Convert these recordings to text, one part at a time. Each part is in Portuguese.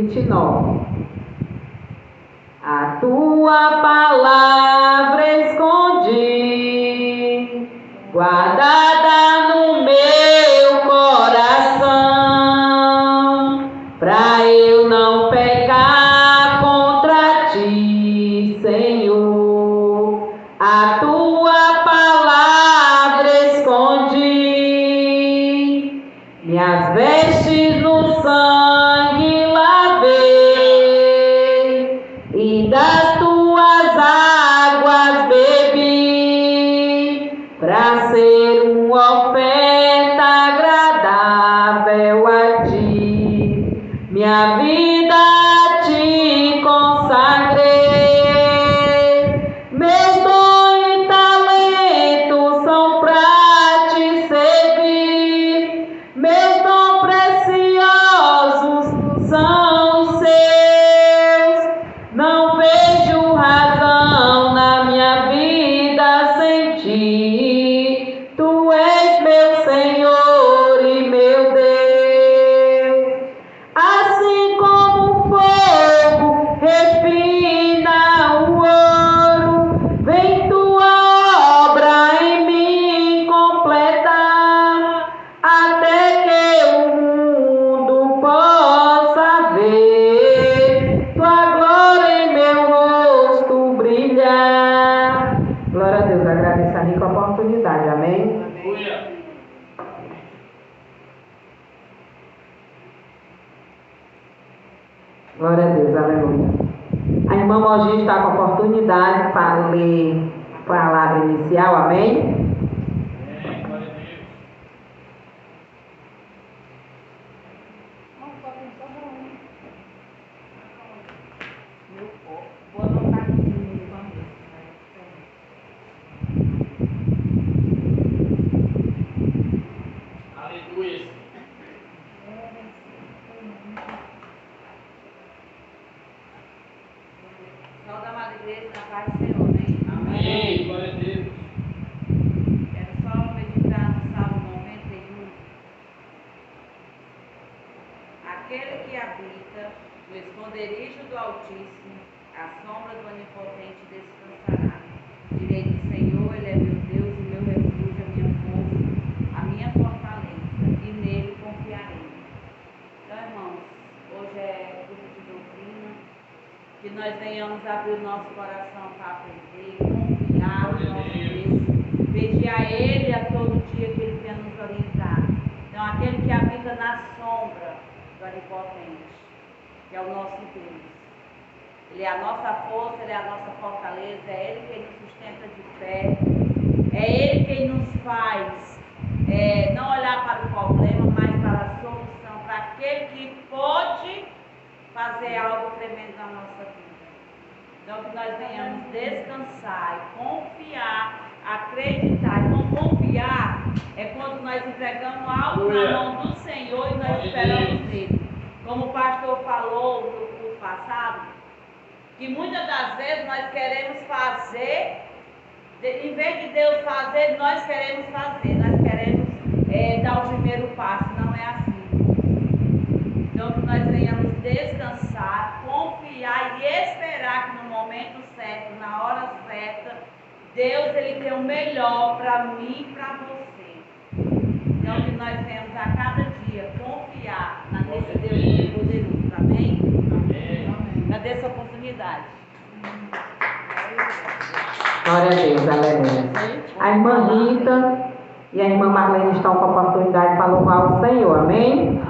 29. A tua palavra escondi, guardada no meu coração, pra eu não pecar contra ti, Senhor. A tua palavra escondi, minhas vestes no sangue lavei, e das tuas águas bebi, pra ser uma oferta agradável a ti. Minha vida a ti consagrei, meus dons e talentos são pra te servir, meus dons preciosos são os seus. Não vejo razão na minha vida sem ti. Tu és meu Senhor e meu Deus. Assim como o fogo refina o ouro, vem tua obra em mim completar, até que o mundo possa ver tua glória em meu rosto brilhar. Glória a Deus, agradeço a rica oportunidade, amém? Glória a Deus, aleluia. A irmã Mogi está com oportunidade para ler a palavra inicial, amém? Saúde, amada igreja, na paz do Senhor, amém? Amém. Glória a Deus. Quero só meditar no Salmo 91. Aquele que habita no esconderijo do Altíssimo, à sombra do Onipotente descansará. Direi do Senhor, Ele é meu Deus, o meu refúgio, a minha força, a minha fortaleza, e nele confiarei. Então, irmãos, hoje é culto de doutrina, que nós venhamos abrir o nosso coração para aprender, confiar no nosso Deus, pedir a Ele a todo dia que Ele venha nos orientar. Então, aquele que habita na sombra do Onipotente, que é o nosso Deus. Ele é a nossa força, Ele é a nossa fortaleza, é Ele quem nos sustenta de pé, é Ele quem nos faz não olhar para o problema, mas para a solução, para aquele que pode fazer algo tremendo na nossa vida. Então, que nós venhamos descansar e confiar, acreditar. Então, confiar é quando nós entregamos algo na mão do Senhor e nós esperamos nele. Como o pastor falou no culto passado, que muitas das vezes nós queremos fazer, em vez de Deus fazer, nós queremos fazer, nós queremos dar o primeiro passo, não é assim. Então, que nós venhamos descansar, confiar e esperar que no momento certo, na hora certa, Deus Ele tem o melhor para mim e para você. Então, que nós venhamos a cada dia confiar nesse Deus poderoso. Amém? Amém. Cadê essa oportunidade? Glória a Deus, aleluia. A irmã Rita e a irmã Marlene estão com a oportunidade para louvar o Senhor, amém?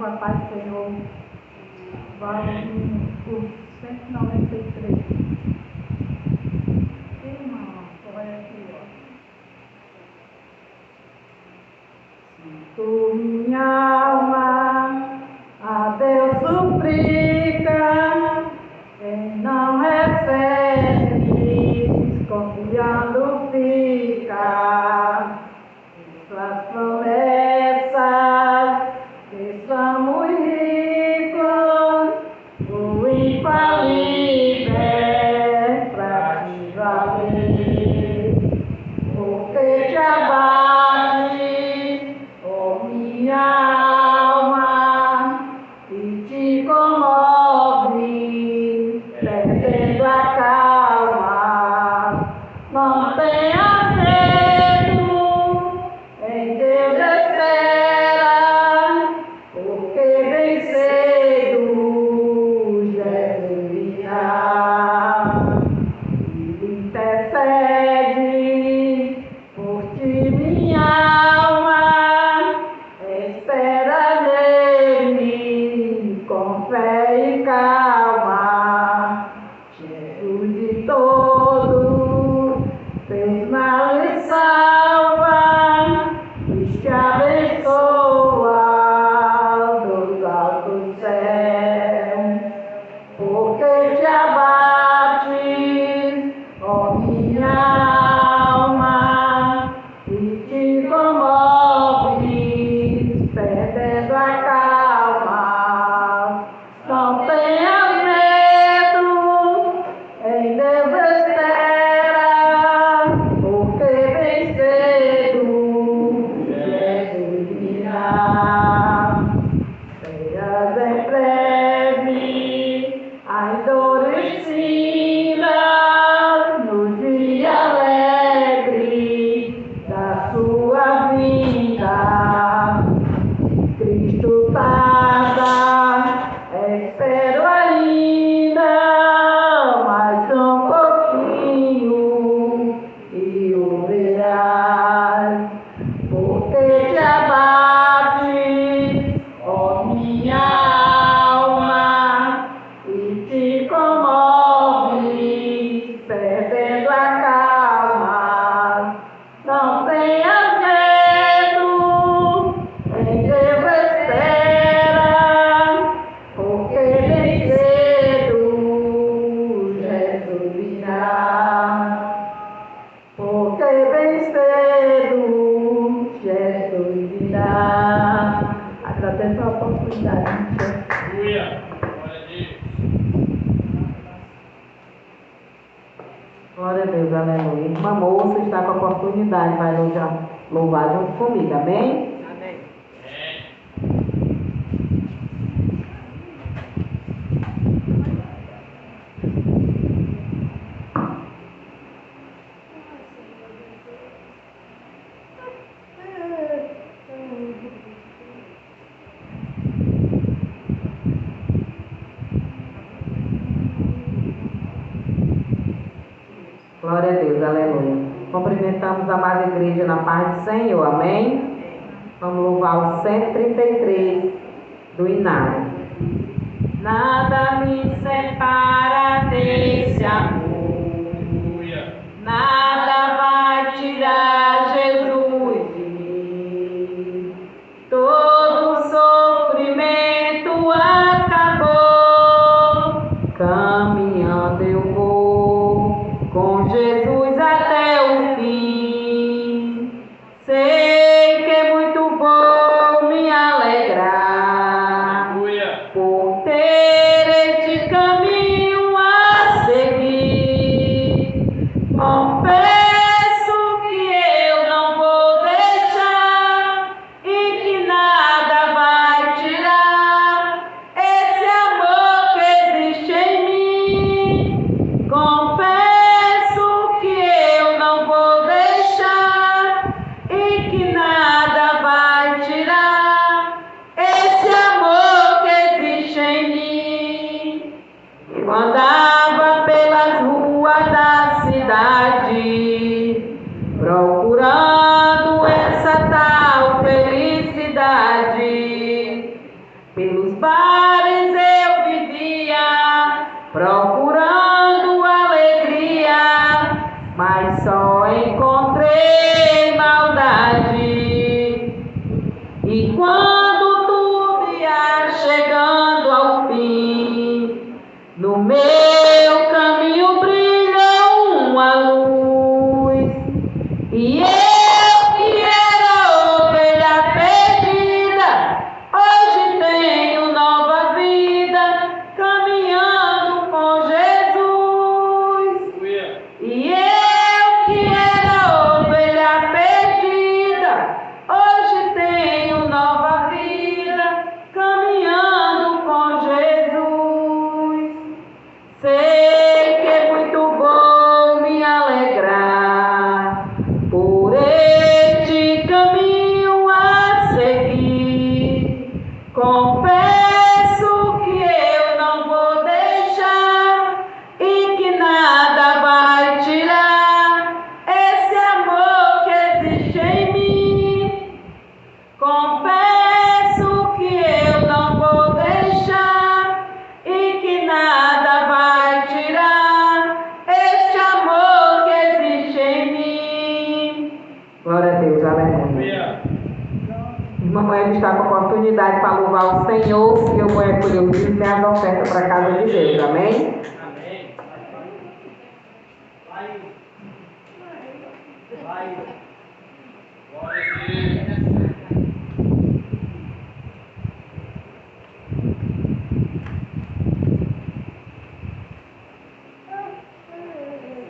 com a paz do Senhor. Vamos no 193. Irmão, olha aqui, ó. Tu, minha alma, a Deus suplica, quem não recebe, confiando fica. Suas promessas, que somos ricos, o infalível pra te valer. Porque te abate, ó minha alma, e te comove, perdendo a calma. Não tenha medo, em Deus espera, porque bem cedo Jesus virá. Ele intercede por ti, minha alma, espera nele com fé e calma. Jesus de todo fez mal e salva, e te abençoa dos altos céus. Porque te abate, ó minha alma, e te comove, perdendo a calma. Não tenhas medo, em Deus espera, porque bem cedo Jesus virá. Serás em breve, as dores finas, no dia alegre da sua vida. Cristo tarda, espero ainda mais um pouquinho e o verás. Porque te abate, ó minha alma, e te comove, perdendo a calma. Não tenhas medo, em Deus espera, porque bem cedo Jesus virá. Porque bem cedo Jesus virá. Agradeço a oportunidade. Aleluia. Glória a Deus. Glória a Deus, aleluia. Irmã moça está com a oportunidade, vai louvar junto comigo, amém? Amém. Glória a Deus, aleluia. Cumprimentamos a amada igreja na paz do Senhor, amém? Vamos louvar o 133 do Inário. Nada me separa desse amor, Aleluia. nada vai tirar Jesus de mim. Todo sofrimento acabou, caminhando eu vou com Jesus até o fim. Sei que é muito bom me alegrar Aleluia. por ter este caminho a seguir. Confesso que eu não vou deixar e que nada vai tirar esse amor que existe em mim. Confesso que eu não vou deixar e que nada vai tirar esse amor que existe em mim. Eu andava pelas ruas da cidade, procurando essa tal felicidade. procurando alegria, mas só encontrei maldade. E quando tu vier chegando ao fim, no meu caminho brilha uma luz, e eu que era ovelha perdida, hoje tenho nova vida, caminhando com Jesus. E eu que era ovelha perdida, hoje tenho nova vida, caminhando com Jesus. Sei que é muito bom me alegrar por este caminho a seguir. Confesso que eu não vou deixar e que nada vai tirar esse amor que existe em mim. Confesso que eu não vou deixar e que nada vai tirar este amor que existe em mim. Glória a Deus, aleluia. Irmão Ed está com a oportunidade para louvar o Senhor, e eu vou recolher o dízimo e as ofertas para a casa de Deus, amém? Amém. Vai. Glória a Deus.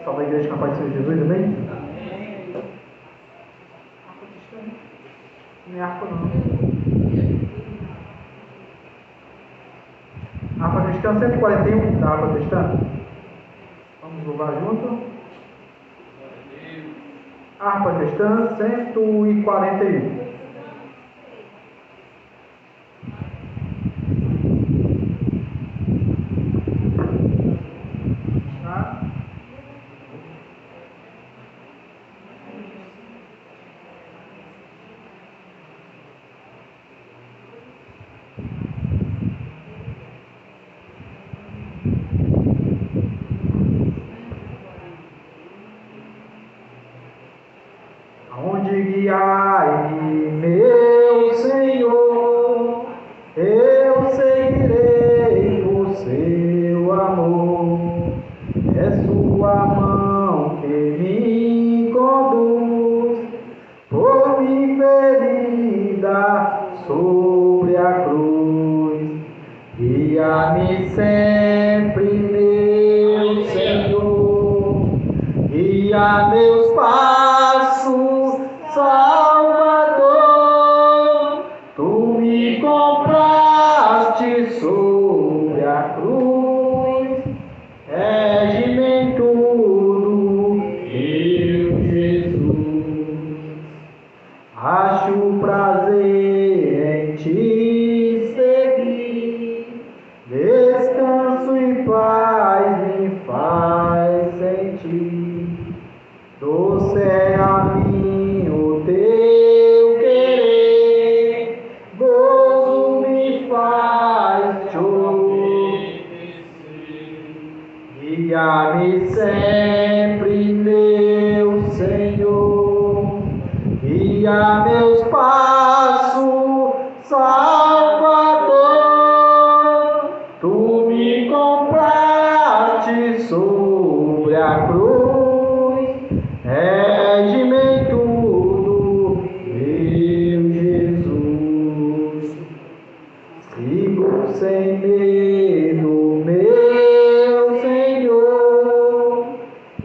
Salve a igreja com a paz do Senhor Jesus, amém? Não é arco não. Harpa cristã 141 da harpa cristã. Vamos louvar junto. Harpa cristã 141. Tá? Aonde guiai, meu Senhor, eu seguirei o seu amor. É sua mão que me conduz, por mim ferida sobre a cruz. Guia-me sempre, meu Senhor, guia meus passos, Salvador. Tu me compraste sobre a cruz, rege-me em tudo, meu Jesus. Acho prazer em te seguir, descanso e paz me faz sentir. Doce é a mim o teu querer, gozo me faz te obedecer. Guia-me sempre, meu Senhor, guia meus passos, Salvador. Tu me compraste sobre a cruz, rege-me em tudo, meu Jesus. Sigo sem medo, meu Senhor,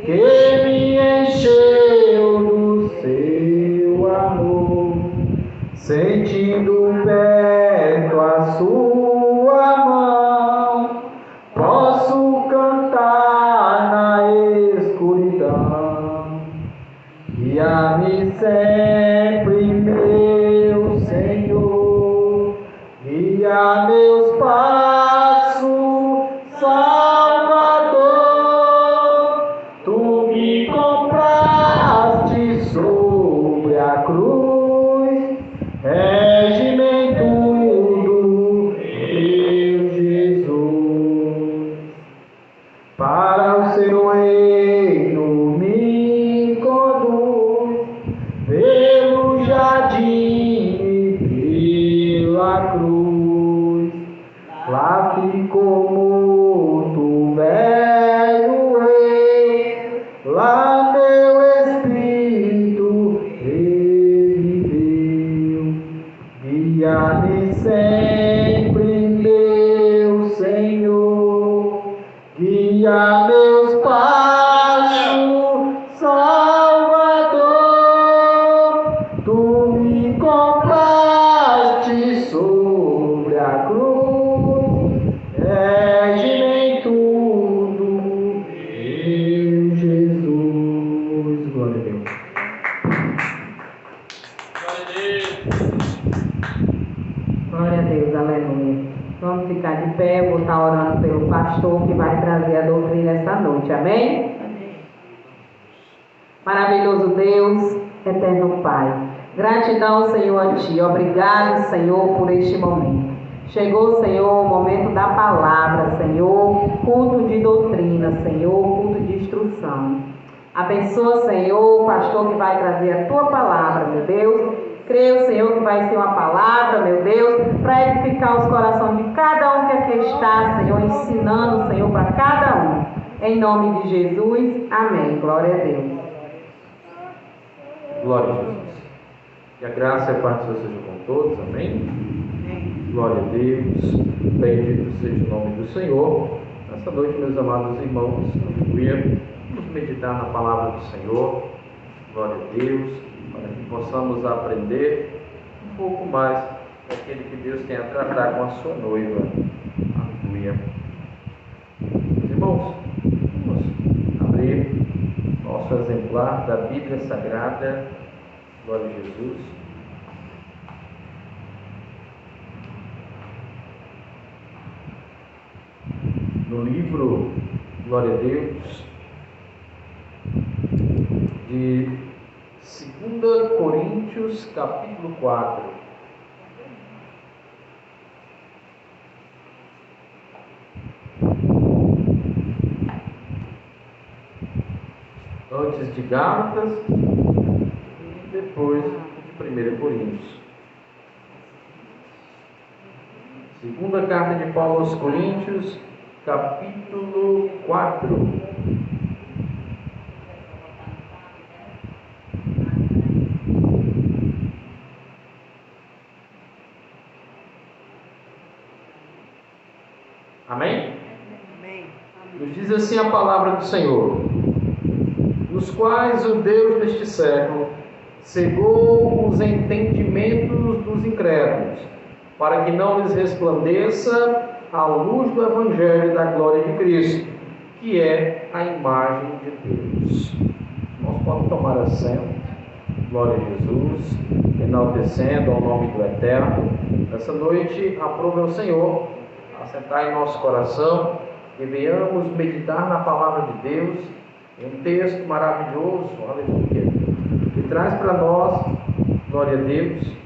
que me encheu do seu amor, sentindo perto a sua mão, posso cantar na escuridão Senhor, guia meus passos, Salvador, tu me compraste sobre a cruz, és em tudo, meu Jesus. Glória a Deus. Glória a Deus, aleluia. Vamos ficar de pé, eu vou estar orando pelo pastor que vai trazer a doutrina esta noite, amém? Maravilhoso Deus, eterno Pai, gratidão, Senhor, a Ti. Obrigado, Senhor, por este momento. Chegou, Senhor, o momento da palavra, Senhor, culto de doutrina, Senhor, culto de instrução. Abençoa, Senhor, o pastor que vai trazer a Tua palavra, meu Deus. Creio, Senhor, que vai ser uma palavra, meu Deus, para edificar os corações de cada um que aqui está, Senhor, ensinando, Senhor, para cada um. Em nome de Jesus, amém. Glória a Deus. Glória a Jesus. Que a graça e a paz de Deus seja com todos, amém? Glória a Deus. Bendito seja o nome do Senhor. Nesta noite, meus amados irmãos, aleluia, vamos meditar na palavra do Senhor. Glória a Deus. Para que possamos aprender um pouco mais daquele que Deus tem a tratar com a sua noiva. Aleluia. Meus irmãos, vamos abrir nosso exemplar da Bíblia Sagrada. Glória a Jesus. No livro, glória a Deus, de 2 Coríntios, capítulo 4. Antes de Gálatas e depois de 1 Coríntios. Segunda carta de Paulo aos Coríntios, capítulo 4. Amém? Nos diz assim a palavra do Senhor: nos quais o Deus deste século cegou os entendimentos dos incrédulos, para que não lhes resplandeça a luz do Evangelho da glória de Cristo, que é a imagem de Deus. Nós podemos tomar assento. Glória a Jesus, enaltecendo ao nome do Eterno. Essa noite, aprove ao Senhor assentar em nosso coração e venhamos meditar na palavra de Deus, em um texto maravilhoso, aleluia, que traz para nós, glória a Deus,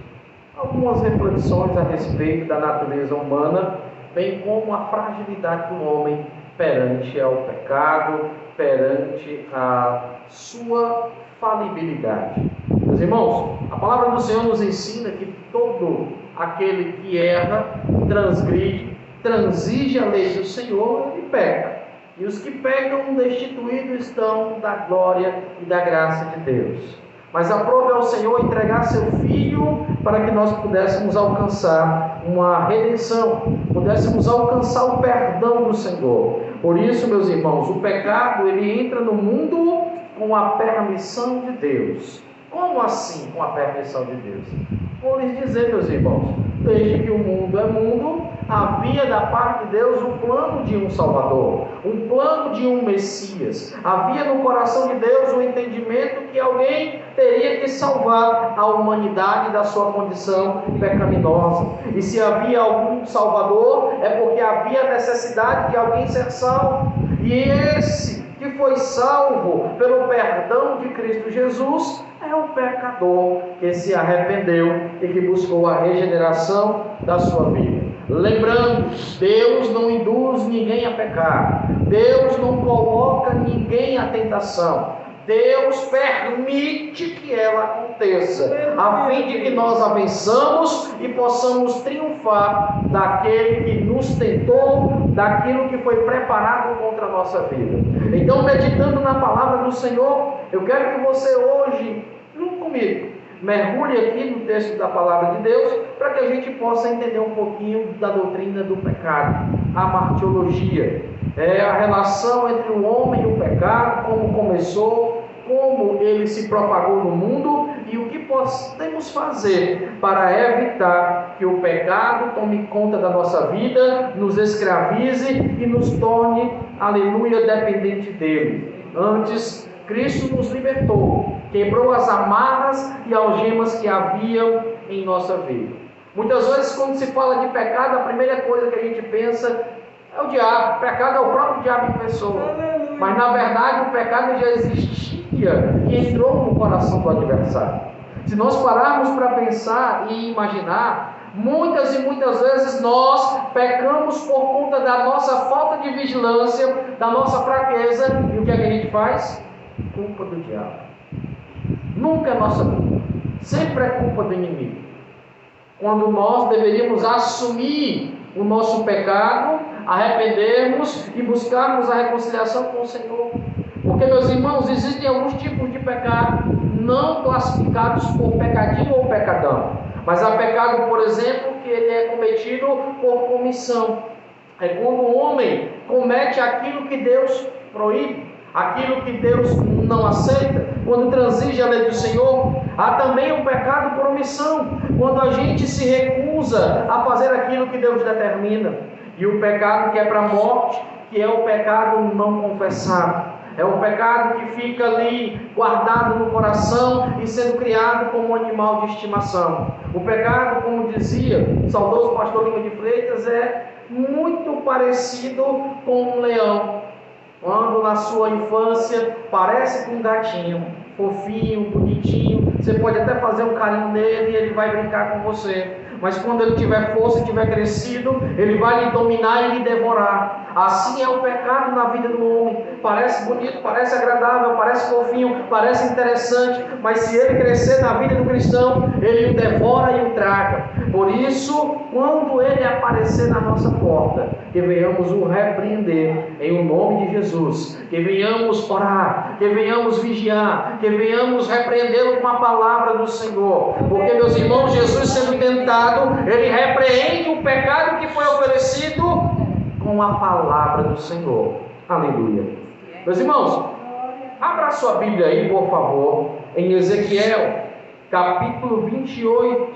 algumas reflexões a respeito da natureza humana, bem como a fragilidade do homem perante ao pecado, perante a sua falibilidade. Meus irmãos, a palavra do Senhor nos ensina que todo aquele que erra, transige a lei do Senhor e peca. E os que pecam destituídos estão da glória e da graça de Deus. Mas aprove ao Senhor entregar seu Filho para que nós pudéssemos alcançar uma redenção, pudéssemos alcançar o perdão do Senhor. Por isso, meus irmãos, o pecado ele entra no mundo com a permissão de Deus. Como assim com a permissão de Deus? Vou lhes dizer, meus irmãos, desde que o mundo é mundo, havia da parte de Deus um plano de um Salvador, um plano de um Messias. Havia no coração de Deus o entendimento que alguém teria que salvar a humanidade da sua condição pecaminosa. E se havia algum Salvador, é porque havia necessidade de alguém ser salvo. E esse que foi salvo pelo perdão de Cristo Jesus é o pecador que se arrependeu e que buscou a regeneração da sua vida. Lembrando, Deus não induz ninguém a pecar, Deus não coloca ninguém à tentação, Deus permite que ela aconteça, a fim de que nós a vençamos e possamos triunfar daquele que nos tentou, daquilo que foi preparado contra a nossa vida. Então, meditando na palavra do Senhor, eu quero que você hoje, junto comigo, mergulhe aqui no texto da palavra de Deus, para que a gente possa entender um pouquinho da doutrina do pecado, a martiologia, a relação entre o homem e o pecado, como começou, como ele se propagou no mundo e o que podemos fazer para evitar que o pecado tome conta da nossa vida, nos escravize e nos torne, aleluia, dependente dele. Antes, Cristo nos libertou, quebrou as amarras e algemas que haviam em nossa vida. Muitas vezes, quando se fala de pecado, a primeira coisa que a gente pensa é o diabo. O pecado é o próprio diabo em pessoa. Mas na verdade o pecado já existia e entrou no coração do adversário. Se nós pararmos para pensar e imaginar, muitas e muitas vezes nós pecamos por conta da nossa falta de vigilância, da nossa fraqueza. E o que é que a gente faz? Culpa do diabo. Nunca é nossa culpa. Sempre é culpa do inimigo. Quando nós deveríamos assumir o nosso pecado, arrependermos e buscarmos a reconciliação com o Senhor. Porque, meus irmãos, existem alguns tipos de pecado não classificados por pecadinho ou pecadão. Mas há pecado, por exemplo, que ele é cometido por comissão. É quando o homem comete aquilo que Deus proíbe, aquilo que Deus não aceita, quando transige a lei do Senhor. Há também o pecado por omissão, quando a gente se recusa a fazer aquilo que Deus determina. E o pecado que é para a morte, que é o pecado não confessado. É o pecado que fica ali guardado no coração e sendo criado como um animal de estimação. O pecado, como dizia o saudoso pastor Lima de Freitas, é muito parecido com um leão. Quando na sua infância parece com um gatinho, fofinho, bonitinho, você pode até fazer um carinho nele e ele vai brincar com você. Mas quando ele tiver força e tiver crescido, ele vai lhe dominar e lhe devorar. Assim é o pecado na vida do homem. Parece bonito, parece agradável, parece fofinho, parece interessante, mas se ele crescer na vida do cristão, ele o devora e o traga. Por isso, quando ele aparecer na nossa porta, que venhamos o repreender em o nome de Jesus, que venhamos orar, que venhamos vigiar, que venhamos repreendê-lo com a palavra do Senhor. Porque, meus irmãos, Jesus sendo tentado, ele repreende o pecado que foi oferecido com a palavra do Senhor. Aleluia. Meus irmãos, abra sua Bíblia aí, por favor, em Ezequiel, capítulo 28,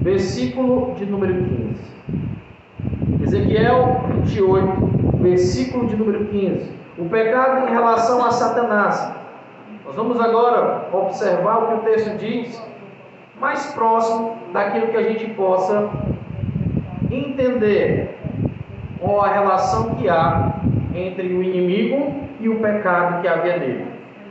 versículo de número 15. Ezequiel 28, versículo de número 15. O pecado em relação a Satanás. Nós vamos agora observar o que o texto diz, mais próximo daquilo que a gente possa entender qual a relação que há entre o inimigo e o pecado que havia nele.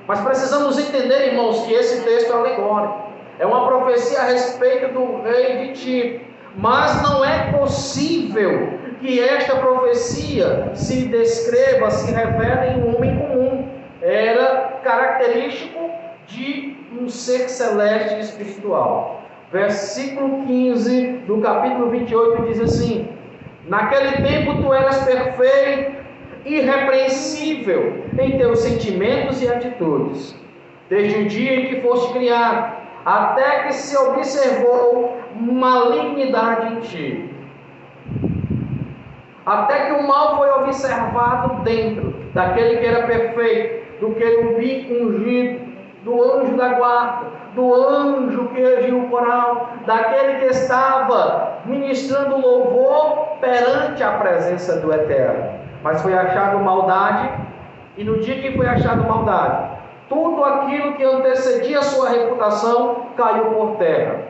Mas precisamos entender, irmãos, que esse texto é alegórico. É uma profecia a respeito do rei de Tiro. Mas não é possível que esta profecia se descreva, se revele em um homem comum. Era característico de um ser celeste e espiritual. Versículo 15 do capítulo 28 diz assim: naquele tempo tu eras perfeito, irrepreensível em teus sentimentos e atitudes, desde o dia em que foste criado, até que se observou malignidade em ti, até que o mal foi observado dentro daquele que era perfeito, do querubim ungido, do anjo da guarda, do anjo que regia o coral, daquele que estava ministrando louvor perante a presença do Eterno. Mas foi achado maldade, e no dia que foi achado maldade, tudo aquilo que antecedia a sua reputação caiu por terra.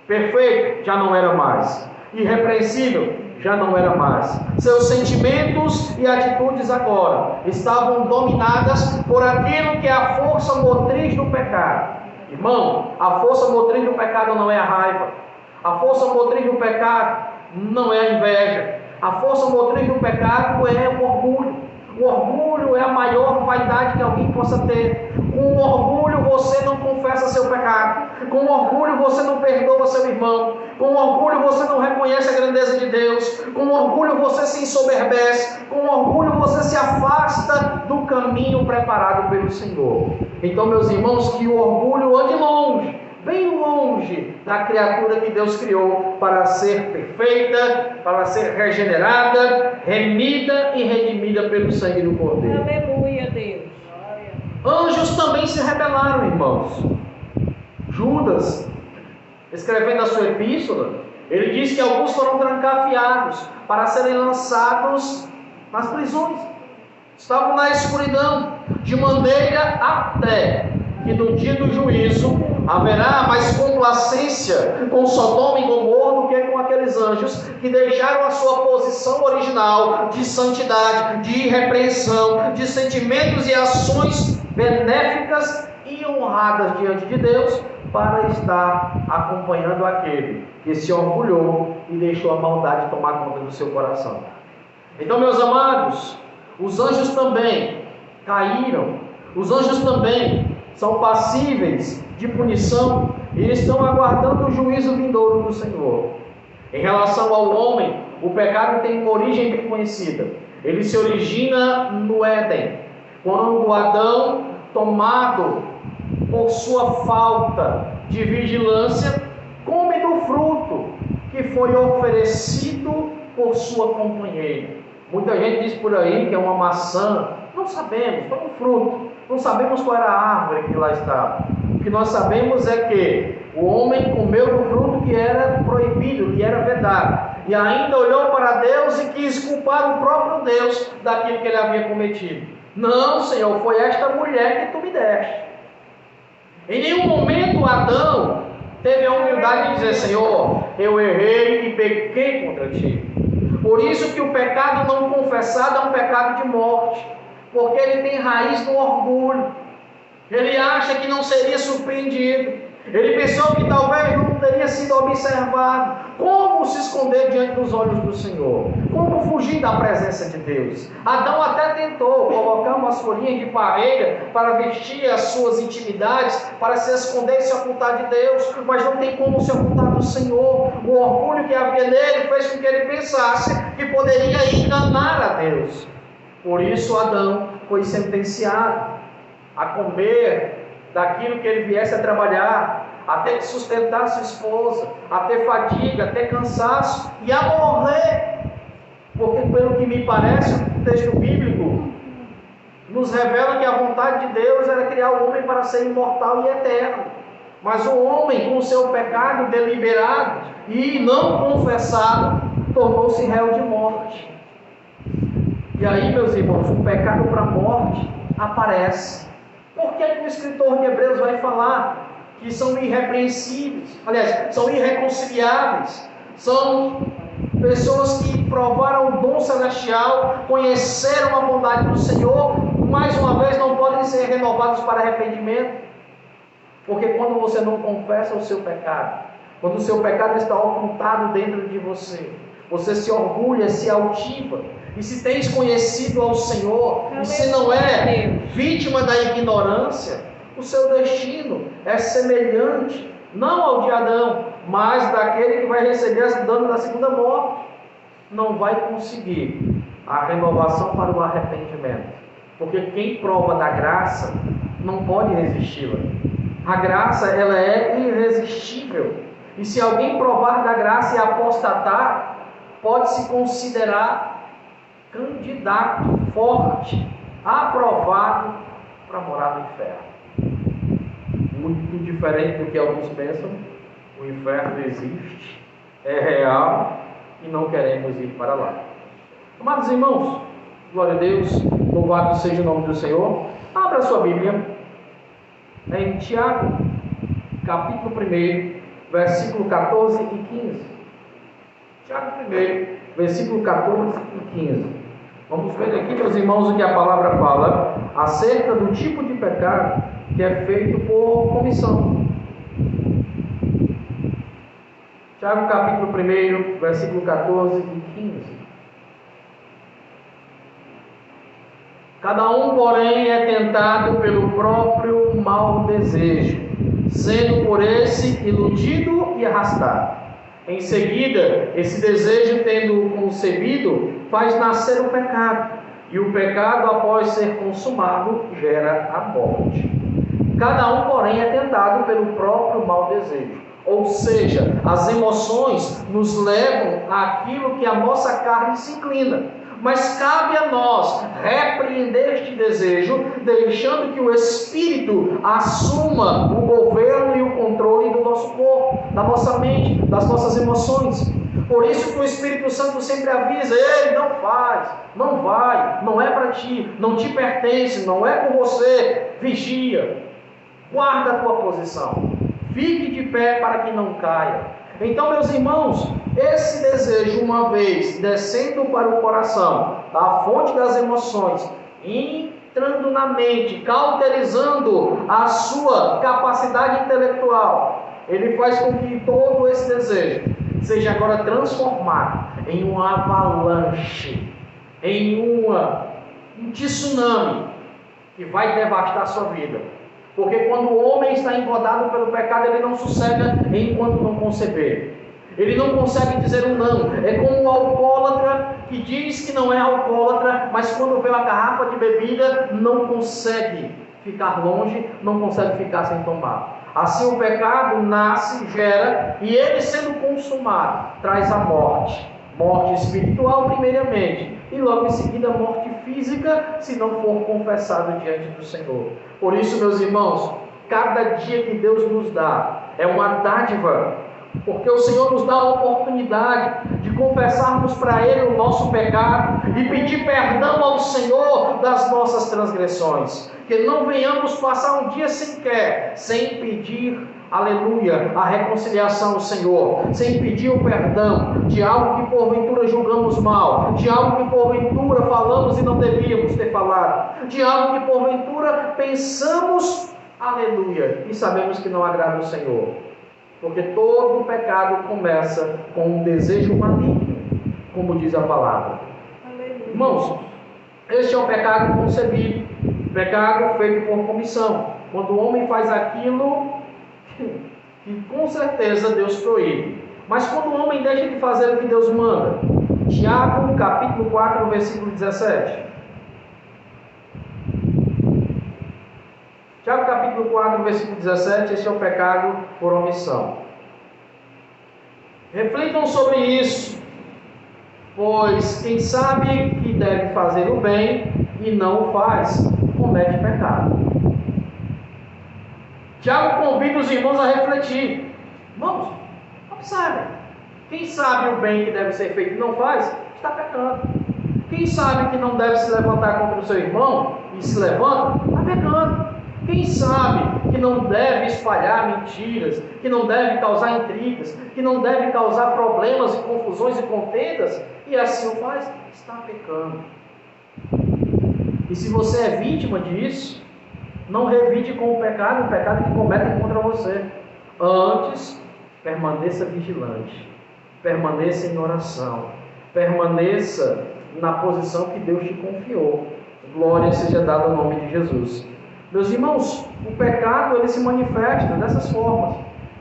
Perfeito já não era mais, irrepreensível já não era mais. Seus sentimentos e atitudes agora estavam dominadas por aquilo que é a força motriz do pecado. Irmão, a força motriz do pecado não é a raiva. A força motriz do pecado não é a inveja. A força motriz do pecado é o orgulho. O orgulho é a maior vaidade que alguém possa ter. Com orgulho você não confessa seu pecado. Com orgulho você não perdoa seu irmão. Com orgulho você não reconhece a grandeza de Deus. Com orgulho você se ensoberbece. Com orgulho você se afasta do caminho preparado pelo Senhor. Então, meus irmãos, que o orgulho ande longe bem longe da criatura que Deus criou para ser perfeita, para ser regenerada, remida e redimida pelo sangue do Cordeiro. Aleluia, Deus. Anjos também se rebelaram, irmãos. Judas, escrevendo a sua epístola, ele diz que alguns foram trancafiados para serem lançados nas prisões. Estavam na escuridão, de maneira até que no dia do juízo haverá mais complacência com Sodoma e Gomorra do que com aqueles anjos que deixaram a sua posição original de santidade, de irrepreensão, de sentimentos e ações benéficas e honradas diante de Deus, para estar acompanhando aquele que se orgulhou e deixou a maldade tomar conta do seu coração. Então, meus amados, os anjos também caíram, os anjos também são passíveis de punição e estão aguardando o juízo vindouro do Senhor. Em relação ao homem, o pecado tem uma origem bem conhecida. Ele se origina no Éden, quando Adão, tomado por sua falta de vigilância, come do fruto que foi oferecido por sua companheira. Muita gente diz por aí que é uma maçã. Não sabemos, foi um fruto. Não sabemos qual era a árvore que lá estava. O que nós sabemos é que o homem comeu do fruto que era proibido, que era vedado. E ainda olhou para Deus e quis culpar o próprio Deus daquilo que ele havia cometido. Não, Senhor, foi esta mulher que tu me deste. Em nenhum momento Adão teve a humildade de dizer: Senhor, eu errei e pequei contra ti. Por isso que o pecado não confessado é um pecado de morte, porque ele tem raiz no orgulho. Ele acha que não seria surpreendido. Ele pensou que talvez não teria sido observado. Como se esconder diante dos olhos do Senhor? Como fugir da presença de Deus? Adão até tentou colocar umas folhinhas de parelha para vestir as suas intimidades, para se esconder e se ocultar de Deus, mas não tem como se ocultar do Senhor. O orgulho que havia nele fez com que ele pensasse que poderia enganar a Deus. Por isso Adão foi sentenciado a comer daquilo que ele viesse a trabalhar, a ter que sustentar sua esposa, a ter fadiga, a ter cansaço e a morrer. Porque, pelo que me parece, o texto bíblico nos revela que a vontade de Deus era criar o homem para ser imortal e eterno. Mas o homem, com o seu pecado deliberado e não confessado, tornou-se réu de morte. E aí, meus irmãos, o pecado para a morte aparece. Por que o escritor de Hebreus vai falar que são irrepreensíveis? Aliás, são irreconciliáveis. São pessoas que provaram o dom celestial, conheceram a bondade do Senhor, mais uma vez não podem ser renovados para arrependimento. Porque quando você não confessa o seu pecado, quando o seu pecado está ocultado dentro de você, você se orgulha, se altiva. E se tens conhecido ao Senhor, e se não é vítima da ignorância, o seu destino é semelhante, não ao de Adão, mas daquele que vai receber as dano da segunda morte. Não vai conseguir a renovação para o arrependimento, porque quem prova da graça não pode resisti-la. A graça, ela é irresistível, e se alguém provar da graça e apostatar, pode se considerar candidato forte, aprovado para morar no inferno. Muito diferente do que alguns pensam, o inferno existe, é real e não queremos ir para lá. Amados irmãos, glória a Deus, louvado seja o nome do Senhor. Abra sua Bíblia em Tiago, capítulo 1, versículo 14 e 15. Tiago 1, versículo 14 e 15. Vamos ver aqui, meus irmãos, o que a palavra fala acerca do tipo de pecado que é feito por comissão. Tiago capítulo 1, versículo 14 e 15. Cada um, porém, é tentado pelo próprio mau desejo, sendo por esse iludido e arrastado. Em seguida, esse desejo, tendo concebido, faz nascer o pecado, e o pecado, após ser consumado, gera a morte. Cada um, porém, é tentado pelo próprio mau desejo. Ou seja, as emoções nos levam àquilo que a nossa carne se inclina. Mas cabe a nós repreender este desejo, deixando que o Espírito assuma o governo e o controle do nosso corpo, da nossa mente, das nossas emoções. Por isso que o Espírito Santo sempre avisa: ei, não faz, não vai, não é para ti, não te pertence, não é por você. Vigia, guarda a tua posição, fique de pé para que não caia. Então, meus irmãos, esse desejo, uma vez descendo para o coração, da fonte das emoções, entrando na mente, cauterizando a sua capacidade intelectual, ele faz com que todo esse desejo seja agora transformado em uma avalanche, em um tsunami que vai devastar a sua vida. Porque quando o homem está engodado pelo pecado, ele não sossega enquanto não conceber. Ele não consegue dizer um não. É como o alcoólatra que diz que não é alcoólatra, mas quando vê uma garrafa de bebida, não consegue ficar longe, não consegue ficar sem tomar. Assim o pecado nasce, gera, e ele sendo consumado, traz a morte. Morte espiritual primeiramente, e logo em seguida morte física, se não for confessado diante do Senhor. Por isso, meus irmãos, cada dia que Deus nos dá é uma dádiva, porque o Senhor nos dá a oportunidade de confessarmos para Ele o nosso pecado e pedir perdão ao Senhor das nossas transgressões. Que não venhamos passar um dia sequer sem pedir, aleluia, a reconciliação ao Senhor, sem pedir o perdão de algo que porventura julgamos mal, de algo que porventura falamos e não devíamos ter falado, de algo que porventura pensamos, aleluia, e sabemos que não agrada ao Senhor. Porque todo pecado começa com um desejo maligno, como diz a palavra. Aleluia. Irmãos, este é um pecado concebido, pecado feito por comissão. Quando o homem faz aquilo que com certeza Deus proíbe. Mas quando o homem deixa de fazer o que Deus manda. Tiago, capítulo 4, versículo 17. Tiago capítulo 4, versículo 17, esse é o pecado por omissão. Reflitam sobre isso, pois quem sabe que deve fazer o bem e não o faz, comete pecado. Tiago convida os irmãos a refletir. Irmãos, observem. Quem sabe o bem que deve ser feito e não faz, está pecando. Quem sabe que não deve se levantar contra o seu irmão e se levanta, está pecando. Quem sabe que não deve espalhar mentiras, que não deve causar intrigas, que não deve causar problemas e confusões e contendas, e assim o faz, está pecando. E se você é vítima disso, não revide com o pecado que cometem contra você. Antes, permaneça vigilante, permaneça em oração, permaneça na posição que Deus te confiou. Glória seja dada ao nome de Jesus. Meus irmãos, o pecado ele se manifesta dessas formas.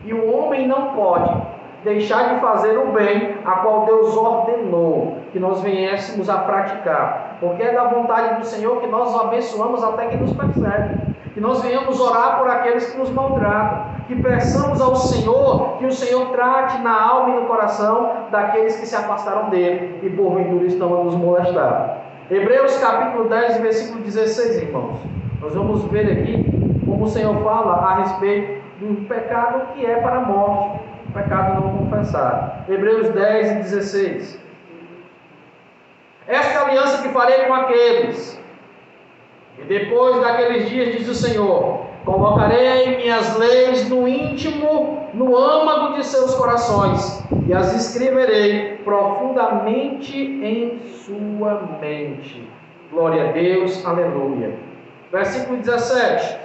E o homem não pode deixar de fazer o bem a qual Deus ordenou que nós viéssemos a praticar. Porque é da vontade do Senhor que nós o abençoamos até que nos persegue. Que nós venhamos orar por aqueles que nos maltratam. Que peçamos ao Senhor que o Senhor trate na alma e no coração daqueles que se afastaram dele e porventura estão a nos molestar. Hebreus capítulo 10, versículo 16, irmãos. Nós vamos ver aqui como o Senhor fala a respeito do pecado que é para a morte, o pecado não confessado. Hebreus 10 e 16. Esta aliança que farei com aqueles, e depois daqueles dias, diz o Senhor, colocarei minhas leis no íntimo, no âmago de seus corações, e as escreverei profundamente em sua mente. Glória a Deus, aleluia. Versículo 17.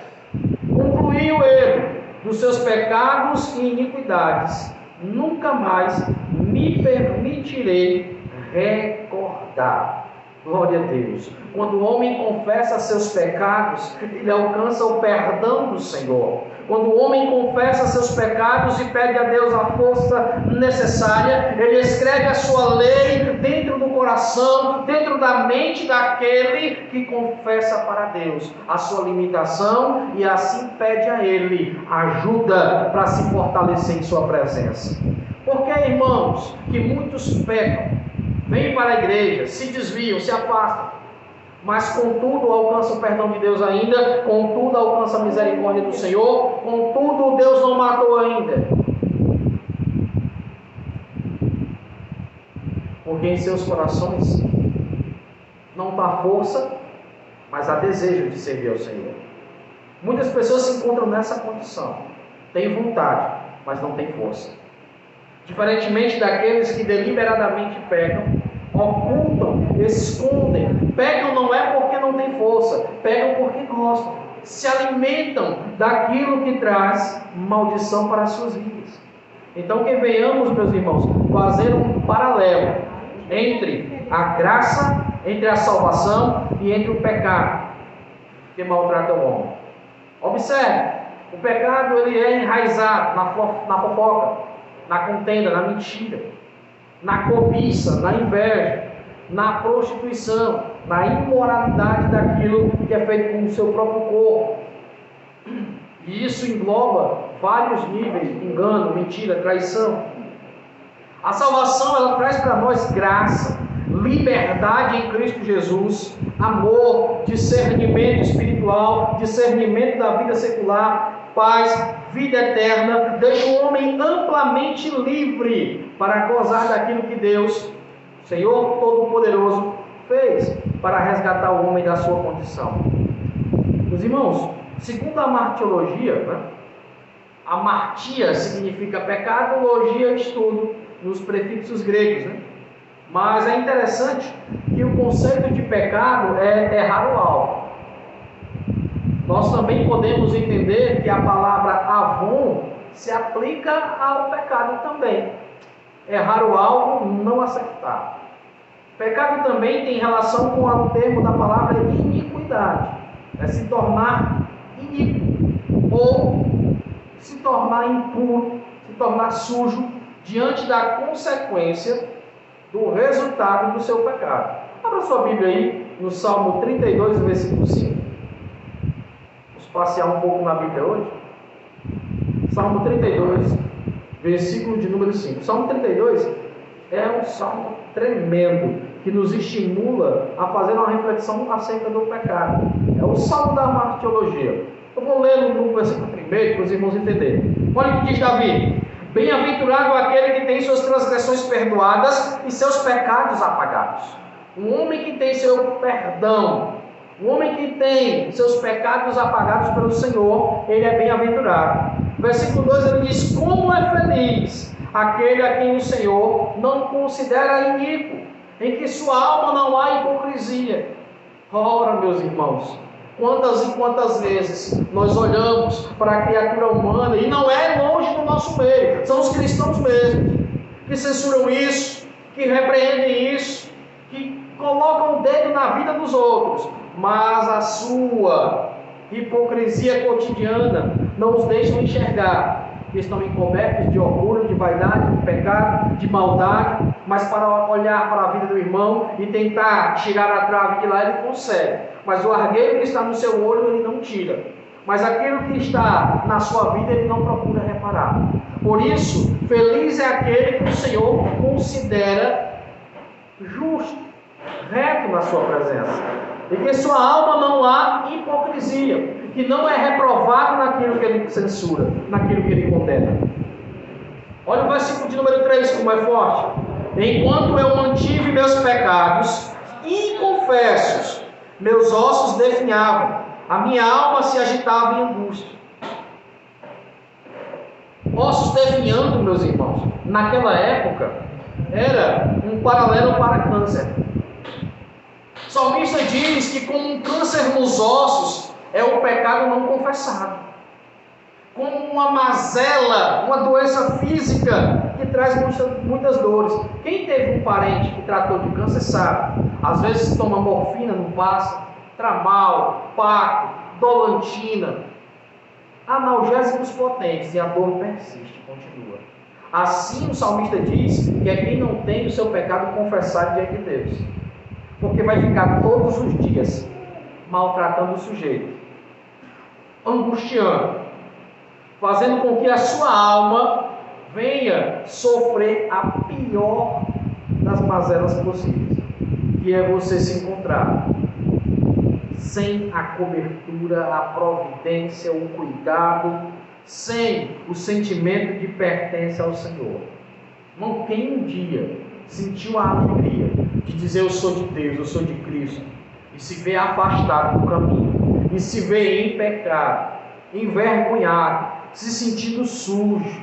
Concluiu ele dos seus pecados e iniquidades, nunca mais me permitirei recordar. Glória a Deus. Quando o homem confessa seus pecados, ele alcança o perdão do Senhor. quando o homem confessa seus pecados e pede a Deus a força necessária, ele escreve a sua lei dentro do coração, dentro da mente daquele que confessa para Deus a sua limitação e assim pede a Ele ajuda para se fortalecer em sua presença. Porque, irmãos, que muitos pecam, vêm para a igreja, se desviam, se afastam, mas contudo alcançam o perdão de Deus ainda, contudo alcançam a misericórdia do Senhor, contudo Deus não matou ainda. Porque em seus corações não está força, mas há desejo de servir ao Senhor. Muitas pessoas se encontram nessa condição, têm vontade, mas não têm força. Diferentemente daqueles que deliberadamente pecam, ocultam, escondem. Pecam não é porque não têm força, pecam porque gostam. Se alimentam daquilo que traz maldição para as suas vidas. Então que venhamos, meus irmãos, fazer um paralelo entre a graça, entre a salvação e entre o pecado que maltrata o homem. Observe, o pecado ele é enraizado na fofoca, na contenda, na mentira, na cobiça, na inveja, na prostituição, na imoralidade daquilo que é feito com o seu próprio corpo. E isso engloba vários níveis: engano, mentira, traição. A salvação ela traz para nós graça, liberdade em Cristo Jesus, amor, discernimento espiritual, discernimento da vida secular, paz, vida eterna, deixa o homem amplamente livre para gozar daquilo que Deus, Senhor Todo-Poderoso, fez para resgatar o homem da sua condição. Meus irmãos, segundo a martiologia, amartia significa pecado, logia estudo, nos prefixos gregos, Mas é interessante que o conceito de pecado é errar o alvo. Nós também podemos entender que a palavra avon se aplica ao pecado também. Errar o alvo, não acertar. Pecado também tem relação com o termo da palavra iniquidade. É se tornar iníquo ou se tornar impuro, se tornar sujo diante da consequência do resultado do seu pecado. Abra sua Bíblia aí no Salmo 32, versículo 5. Vamos passear um pouco na Bíblia hoje. Salmo 32, versículo de número 5. Salmo 32 é um salmo tremendo que nos estimula a fazer uma reflexão acerca do pecado. É o salmo da martiologia. Eu vou ler no versículo 1 para os irmãos entenderem. Olha o que diz Davi: bem-aventurado aquele que tem suas transgressões perdoadas e seus pecados apagados. Um homem que tem seu perdão, um homem que tem seus pecados apagados pelo Senhor, ele é bem-aventurado. Versículo 2 ele diz: como é feliz aquele a quem o Senhor não considera iníquo, em que sua alma não há hipocrisia. Ora, meus irmãos, quantas e quantas vezes nós olhamos para a criatura humana e não é longe do nosso meio, são os cristãos mesmos, que censuram isso, que repreendem isso, que colocam o dedo na vida dos outros, mas a sua hipocrisia cotidiana não os deixa enxergar que estão encobertos de orgulho, de vaidade, de pecado, de maldade, mas para olhar para a vida do irmão e tentar tirar a trave de lá, ele consegue. Mas o argueiro que está no seu olho, ele não tira. Mas aquilo que está na sua vida, ele não procura reparar. Por isso, feliz é aquele que o Senhor considera justo, reto na sua presença. E que sua alma não há hipocrisia, que não é reprovado naquilo que ele censura, naquilo que ele condena. Olha o versículo de número 3, como é forte. Enquanto eu mantive meus pecados inconfessos, meus ossos definhavam, a minha alma se agitava em angústia. Ossos definhando, meus irmãos, naquela época, era um paralelo para câncer. O salmista diz que como um câncer nos ossos é o pecado não confessado. Como uma mazela, uma doença física que traz muitas dores. Quem teve um parente que tratou de câncer sabe. Às vezes toma morfina, não passa. Tramal, paco, dolantina. analgésicos potentes e a dor persiste, continua. Assim o salmista diz que é quem não tem o seu pecado confessado diante de Deus, porque vai ficar todos os dias maltratando o sujeito, angustiando, fazendo com que a sua alma venha sofrer a pior das mazelas possíveis, que é você se encontrar sem a cobertura, a providência, o cuidado, sem o sentimento de pertença ao Senhor. Irmão, quem um dia sentiu a alegria de dizer eu sou de Deus, eu sou de Cristo, e se vê afastado do caminho, e se vê em pecado, envergonhado, se sentindo sujo.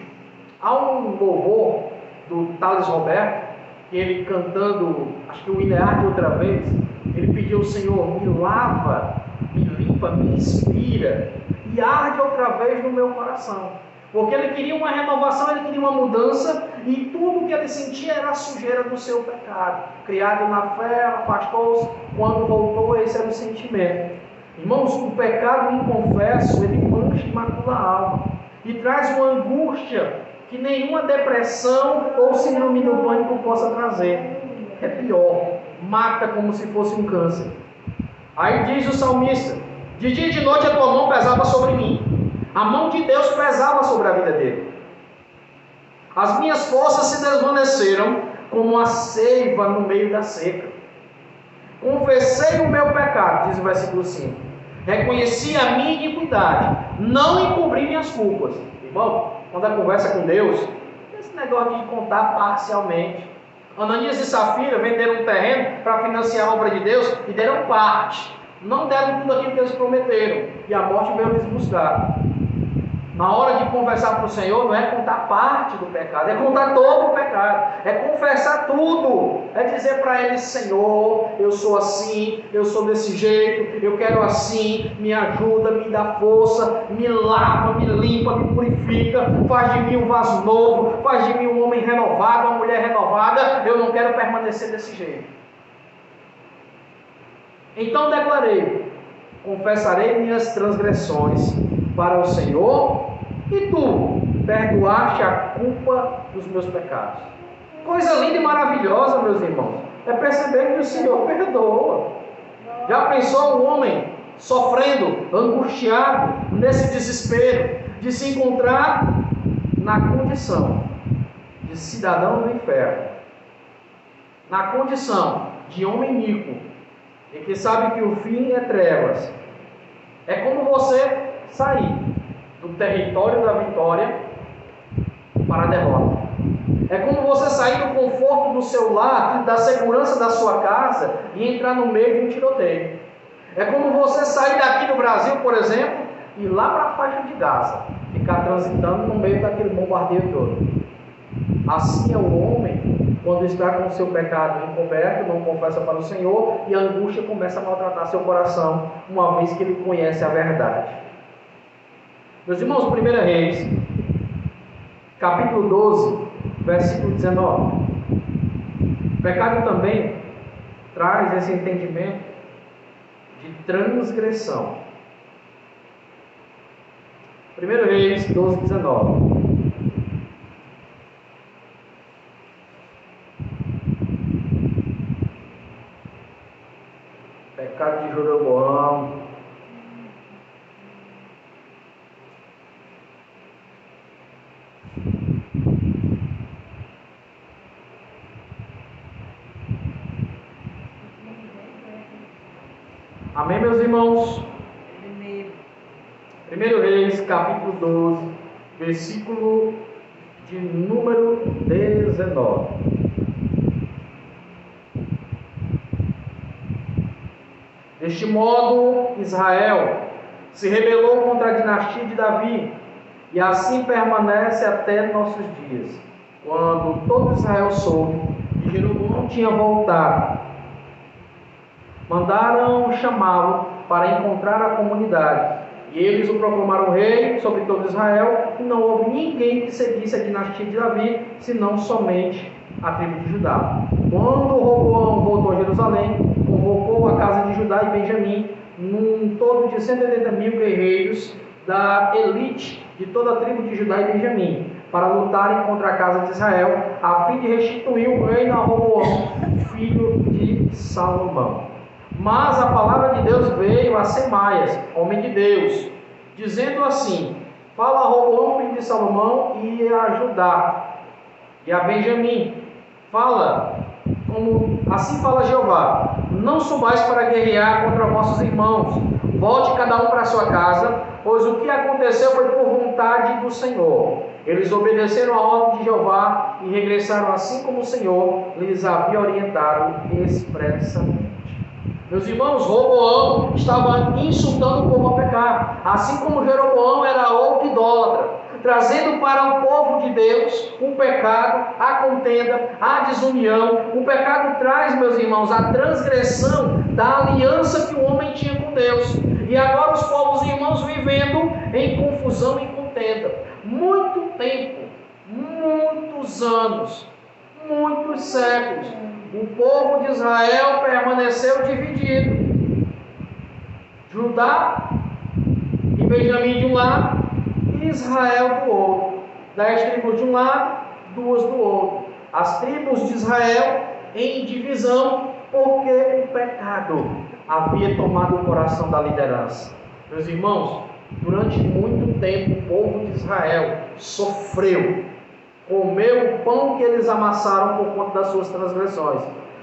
Há um louvor do Thales Roberto, que ele cantando, acho que o Inear de outra vez, ele pediu ao Senhor, me lava, me limpa, me inspira, e arde outra vez no meu coração. Porque ele queria uma renovação, ele queria uma mudança, e tudo que ele sentia era a sujeira do seu pecado. Criado na fé, afastou-se, quando voltou, esse era o sentimento. Irmãos, o pecado inconfesso, ele mancha e macula a alma, e traz uma angústia que nenhuma depressão ou síndrome do pânico possa trazer. É pior, mata como se fosse um câncer. Aí diz o salmista, de dia e de noite a tua mão pesava sobre mim. A mão de Deus pesava sobre a vida dele. As minhas forças se desvaneceram como a seiva no meio da seca. Confessei o meu pecado, diz o versículo 5. Reconheci a minha iniquidade, não encobri minhas culpas. Irmão, quando a conversa com Deus, esse negócio de contar parcialmente. Ananias e Safira venderam um terreno para financiar a obra de Deus e deram parte. Não deram tudo aquilo que eles prometeram. E a morte veio lhes buscar. Na hora de conversar com o Senhor, não é contar parte do pecado, é contar todo o pecado, é confessar tudo, é dizer para Ele, Senhor, eu sou assim, eu sou desse jeito, eu quero assim, me ajuda, me dá força, me lava, me limpa, me purifica, faz de mim um vaso novo, faz de mim um homem renovado, uma mulher renovada, eu não quero permanecer desse jeito. Então declarei, confessarei minhas transgressões para o Senhor, e tu perdoaste a culpa dos meus pecados. Coisa linda e maravilhosa, meus irmãos, é perceber que o Senhor perdoa. Já pensou um homem sofrendo, angustiado, nesse desespero, de se encontrar na condição de cidadão do inferno, na condição de homem iníquo, e que sabe que o fim é trevas? É como você sair do território da vitória para a derrota. É como você sair do conforto do seu lar, da segurança da sua casa e entrar no meio de um tiroteio. É como você sair daqui do Brasil, por exemplo, e ir lá para a faixa de Gaza, ficar transitando no meio daquele bombardeio todo. Assim é o homem quando está com o seu pecado encoberto, não confessa para o Senhor, e a angústia começa a maltratar seu coração, uma vez que ele conhece a verdade. Meus irmãos, 1 Reis, capítulo 12, versículo 19. O pecado também traz esse entendimento de transgressão. 1 Reis 12, 19. Pecado de Jeroboão. Amém, meus irmãos? 1 Reis, capítulo 12, versículo de número 19. Deste modo, Israel se rebelou contra a dinastia de Davi, e assim permanece até nossos dias. Quando todo Israel soube que Jeroboão tinha voltado, mandaram chamá-lo para encontrar a comunidade. E eles o proclamaram rei sobre todo Israel, e não houve ninguém que seguisse a dinastia de Davi, senão somente a tribo de Judá. Quando Roboão voltou a Jerusalém, convocou a casa de Judá e Benjamim, num todo de 180.000 guerreiros, da elite de toda a tribo de Judá e Benjamim, para lutarem contra a casa de Israel, a fim de restituir o reino a Roboão, filho de Salomão. Mas a palavra de Deus veio a Semaias, homem de Deus, dizendo assim: fala a Roboão, filho de Salomão, e a Judá e a Benjamim, fala, assim fala Jeová: não subais para guerrear contra vossos irmãos, volte cada um para a sua casa, pois o que aconteceu foi por vontade do Senhor. Eles obedeceram a ordem de Jeová e regressaram assim como o Senhor lhes havia orientado expressamente. Meus irmãos, Roboão estava insultando o povo a pecar, assim como Jeroboão era outro idólatra, trazendo para o povo de Deus o pecado, a contenda, a desunião. O pecado traz, meus irmãos, a transgressão da aliança que o homem tinha com Deus. E agora os povos irmãos vivendo em confusão e contenda. Muito tempo, muitos anos, muitos séculos, o povo de Israel permaneceu dividido. Judá e Benjamim de um lado, e Israel do outro. 10 tribos de um lado, 2 do outro. As tribos de Israel em divisão, porque o pecado havia tomado o coração da liderança. Meus irmãos, durante muito tempo o povo de Israel sofreu, comeu o pão que eles amassaram por conta das suas transgressões.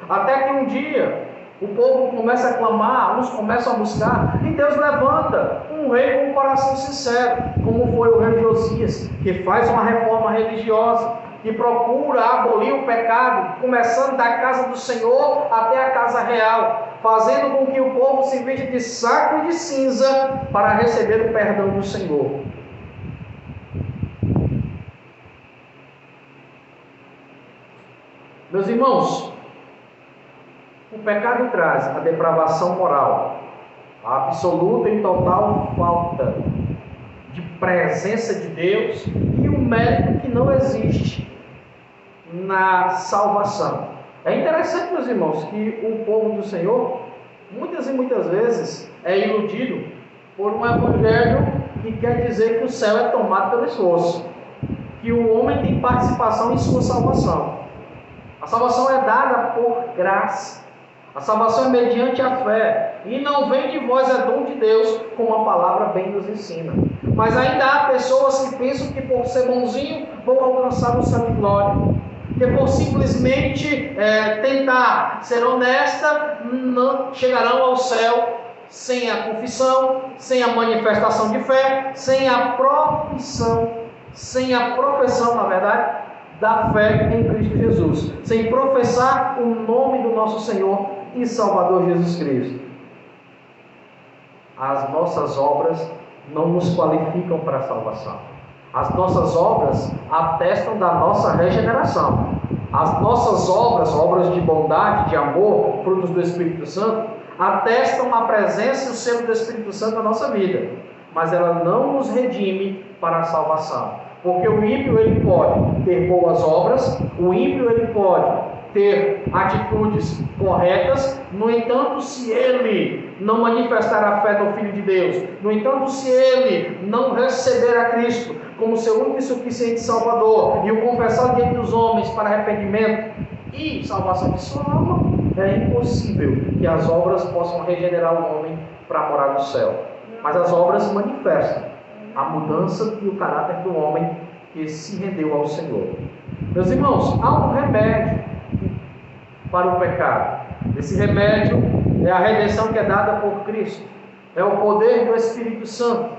Até que um dia o povo começa a clamar, uns começam a buscar, e Deus levanta um rei com um coração sincero, como foi o rei Josias, que faz uma reforma religiosa, que procura abolir o pecado, começando da casa do Senhor até a casa real, fazendo com que o povo se vista de saco e de cinza para receber o perdão do Senhor. Meus irmãos, o pecado traz a depravação moral, a absoluta e total falta de presença de Deus e o mérito que não existe na salvação. É interessante, meus irmãos, que o povo do Senhor, muitas e muitas vezes, é iludido por um evangelho que quer dizer que o céu é tomado pelo esforço, que o homem tem participação em sua salvação. A salvação é dada por graça. A salvação é mediante a fé. E não vem de vós, é dom de Deus, como a palavra bem nos ensina. Mas ainda há pessoas que pensam que por ser bonzinho vão alcançar o céu de glória. Que por simplesmente tentar ser honesta, não chegarão ao céu sem a confissão, sem a manifestação de fé, sem a profissão, na verdade, da fé em Cristo Jesus, sem professar o nome do nosso Senhor e Salvador Jesus Cristo. As nossas obras não nos qualificam para a salvação. As nossas obras atestam da nossa regeneração. As nossas obras, obras de bondade, de amor, frutos do Espírito Santo, atestam a presença e o selo do Espírito Santo na nossa vida. Mas ela não nos redime para a salvação. Porque o ímpio ele pode ter boas obras, o ímpio ele pode ter atitudes corretas, no entanto, se ele não manifestar a fé do Filho de Deus, no entanto, se ele não receber a Cristo como seu único e suficiente Salvador e o confessar diante dos homens para arrependimento e salvação de sua alma, é impossível que as obras possam regenerar o homem para a morada do céu. Mas as obras manifestam a mudança e o caráter do homem que se rendeu ao Senhor. Meus irmãos, há um remédio para o pecado. Esse remédio é a redenção que é dada por Cristo. É o poder do Espírito Santo.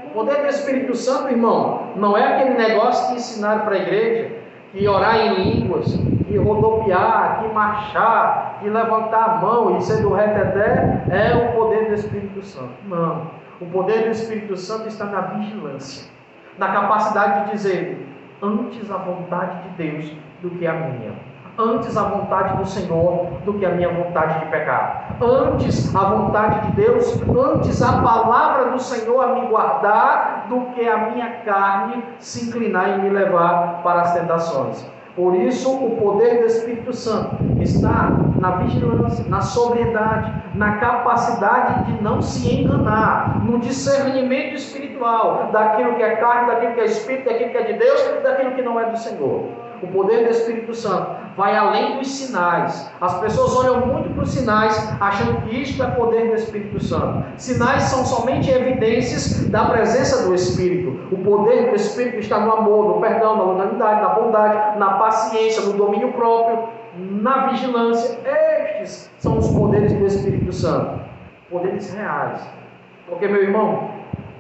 O poder do Espírito Santo, irmão, não é aquele negócio que ensinaram para a igreja, que orar em línguas, que rodopiar, que marchar, que levantar a mão e ser do reteté, é o poder do Espírito Santo. Não. O poder do Espírito Santo está na vigilância, na capacidade de dizer: antes a vontade de Deus do que a minha. Antes a vontade do Senhor do que a minha vontade de pecar. Antes a vontade de Deus, antes a palavra do Senhor a me guardar do que a minha carne se inclinar e me levar para as tentações. Por isso, o poder do Espírito Santo está na vigilância, na sobriedade, na capacidade de não se enganar, no discernimento espiritual daquilo que é carne, daquilo que é espírito, daquilo que é de Deus, daquilo que não é do Senhor. O poder do Espírito Santo vai além dos sinais. As pessoas olham muito para os sinais, achando que isto é poder do Espírito Santo. Sinais são somente evidências da presença do Espírito. O poder do Espírito está no amor, no perdão, na longanimidade, na bondade, na paciência, no domínio próprio, na vigilância. Estes são os poderes do Espírito Santo. Poderes reais. Porque, meu irmão,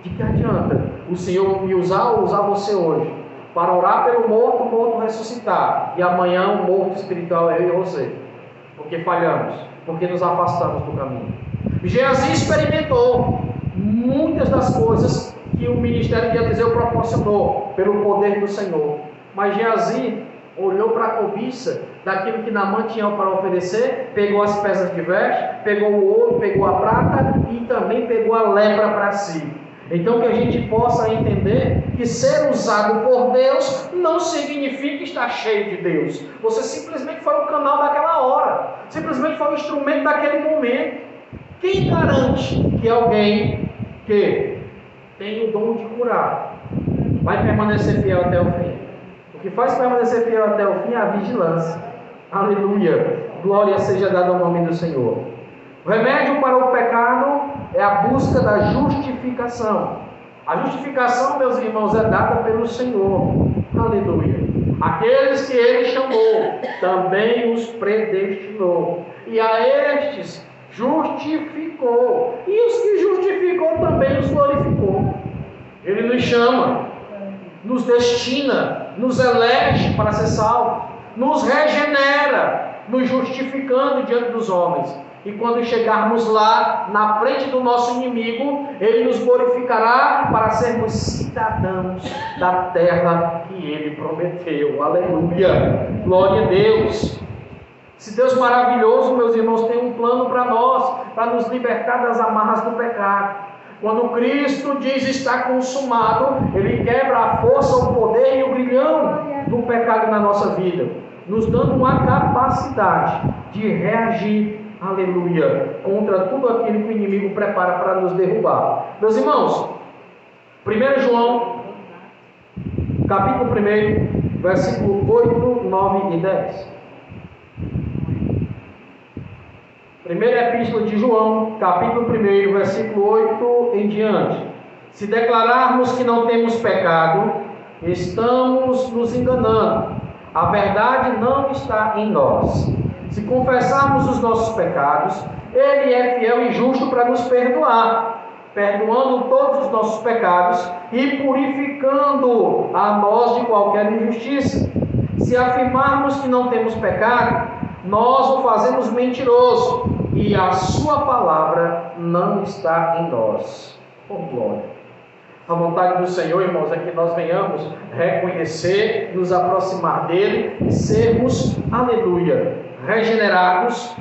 de que adianta o Senhor me usar ou usar você hoje para orar pelo morto, o morto ressuscitar, e amanhã o morto espiritual é eu e você? Porque falhamos, porque nos afastamos do caminho. Geazi experimentou muitas das coisas que o ministério de Eliseu proporcionou pelo poder do Senhor. Mas Geazi olhou para a cobiça daquilo que Naamã tinha para oferecer, pegou as peças de veste, pegou o ouro, pegou a prata e também pegou a lepra para si. Então que a gente possa entender que ser usado por Deus não significa estar cheio de Deus. Você simplesmente foi o canal daquela hora, simplesmente foi o instrumento daquele momento. Quem garante que alguém que tem o dom de curar vai permanecer fiel até o fim? O que faz permanecer fiel até o fim é a vigilância. Aleluia! Glória seja dada ao nome do Senhor. O remédio para o pecado é a busca da justificação. A justificação, meus irmãos, é dada pelo Senhor. Aleluia. Aqueles que Ele chamou, também os predestinou. E a estes justificou. E os que justificou também os glorificou. Ele nos chama, nos destina, nos elege para ser salvo, nos regenera, nos justificando diante dos homens. E quando chegarmos lá, na frente do nosso inimigo, Ele nos glorificará para sermos cidadãos da terra que Ele prometeu. Aleluia! Glória a Deus! Esse Deus maravilhoso, meus irmãos, tem um plano para nós, para nos libertar das amarras do pecado. Quando Cristo diz está consumado, Ele quebra a força, o poder e o grilhão do pecado na nossa vida, nos dando uma capacidade de reagir, aleluia, contra tudo aquilo que o inimigo prepara para nos derrubar. Meus irmãos, 1 João, capítulo 1, versículo 8, 9 e 10. Primeira epístola de João, capítulo 1, versículo 8 em diante. Se declararmos que não temos pecado, estamos nos enganando. A verdade não está em nós. Se confessarmos os nossos pecados, Ele é fiel e justo para nos perdoar, perdoando todos os nossos pecados e purificando a nós de qualquer injustiça. Se afirmarmos que não temos pecado, nós o fazemos mentiroso e a sua palavra não está em nós. Oh, glória! A vontade do Senhor, irmãos, é que nós venhamos reconhecer, nos aproximar dEle e sermos, aleluia, regenerados,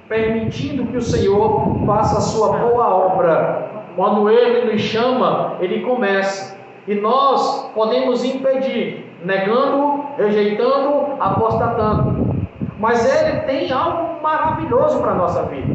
permitindo que o Senhor faça a sua boa obra. Quando Ele nos chama, Ele começa. E nós podemos impedir, negando, rejeitando, apostatando. Mas Ele tem algo maravilhoso para a nossa vida,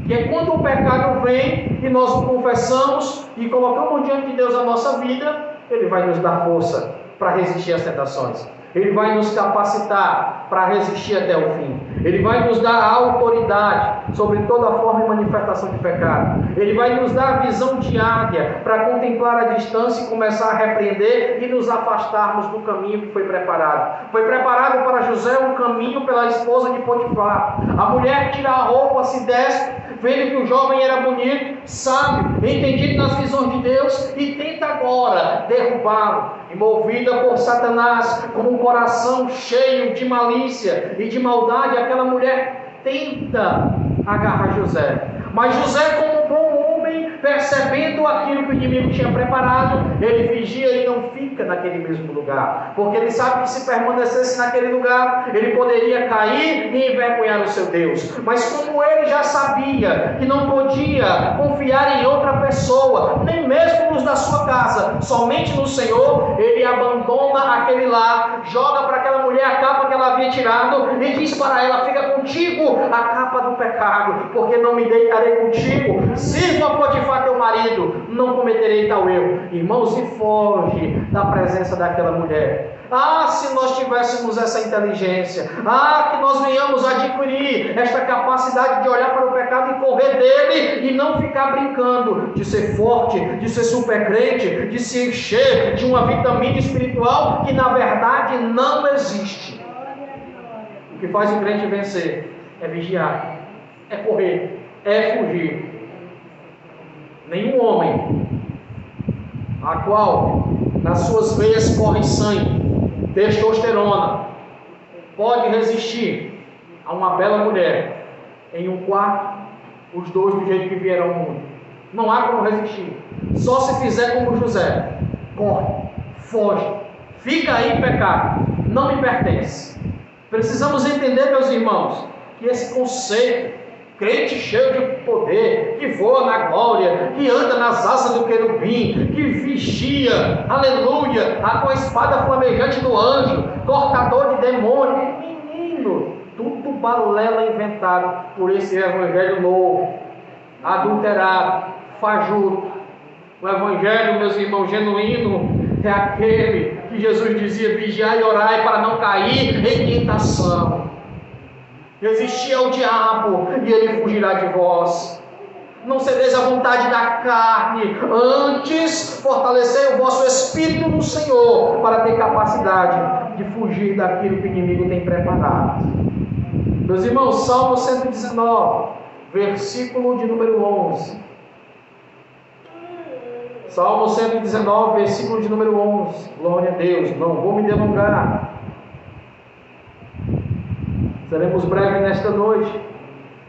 que é quando o pecado vem e nós o confessamos e colocamos diante de Deus a nossa vida, Ele vai nos dar força para resistir às tentações. Ele vai nos capacitar para resistir até o fim. Ele vai nos dar autoridade sobre toda forma e manifestação de pecado. Ele vai nos dar a visão de águia para contemplar a distância e começar a repreender e nos afastarmos do caminho que foi preparado. Foi preparado para José um caminho pela esposa de Potifar. A mulher tira a roupa, se despe, vendo que o jovem era bonito, sábio, entendido nas visões de Deus, e tenta agora derrubá-lo. E movida por Satanás, com um coração cheio de malícia e de maldade, aquela mulher tenta agarrar José. Mas José, como bom homem, percebendo aquilo que o inimigo tinha preparado, ele vigia e não fica naquele mesmo lugar, porque ele sabe que se permanecesse naquele lugar, ele poderia cair e envergonhar o seu Deus. Mas como ele já sabia que não podia confiar em outra pessoa, pessoa, nem mesmo nos da sua casa, somente no Senhor, ele abandona aquele lar, joga para aquela mulher a capa que ela havia tirado e diz para ela: fica contigo a capa do pecado, porque não me deitarei contigo, sirva a Potifar teu marido, não cometerei tal erro. Irmãos, e foge da presença daquela mulher. Ah, se nós tivéssemos essa inteligência, que nós venhamos adquirir esta capacidade de olhar para o pecado e correr dele, e não ficar brincando de ser forte, de ser super crente, de se encher de uma vitamina espiritual que na verdade não existe. O que faz o crente vencer é vigiar, é correr, é fugir. Nenhum homem a qual nas suas veias corre sangue, testosterona, pode resistir a uma bela mulher em um quarto, os dois do jeito que vieram ao mundo. Não há como resistir. Só se fizer como José: corre, foge, fica aí em pecado, não me pertence. Precisamos entender, meus irmãos, que esse conceito, crente cheio de poder, que voa na glória, que anda nas asas do querubim, que vigia, aleluia, com a espada flamejante do anjo, cortador de demônio, menino, tudo balela inventado por esse evangelho novo, adulterado, fajuto. O evangelho, meus irmãos, genuíno é aquele que Jesus dizia: vigiai e orai para não cair em tentação. Resistir ao diabo e ele fugirá de vós. Não cedeis à vontade da carne, antes fortalecei o vosso espírito no Senhor, para ter capacidade de fugir daquilo que o inimigo tem preparado. Meus irmãos, Salmo 119, versículo de número 11. Salmo 119, versículo de número 11. Glória a Deus, não vou me delongar. Seremos breves nesta noite.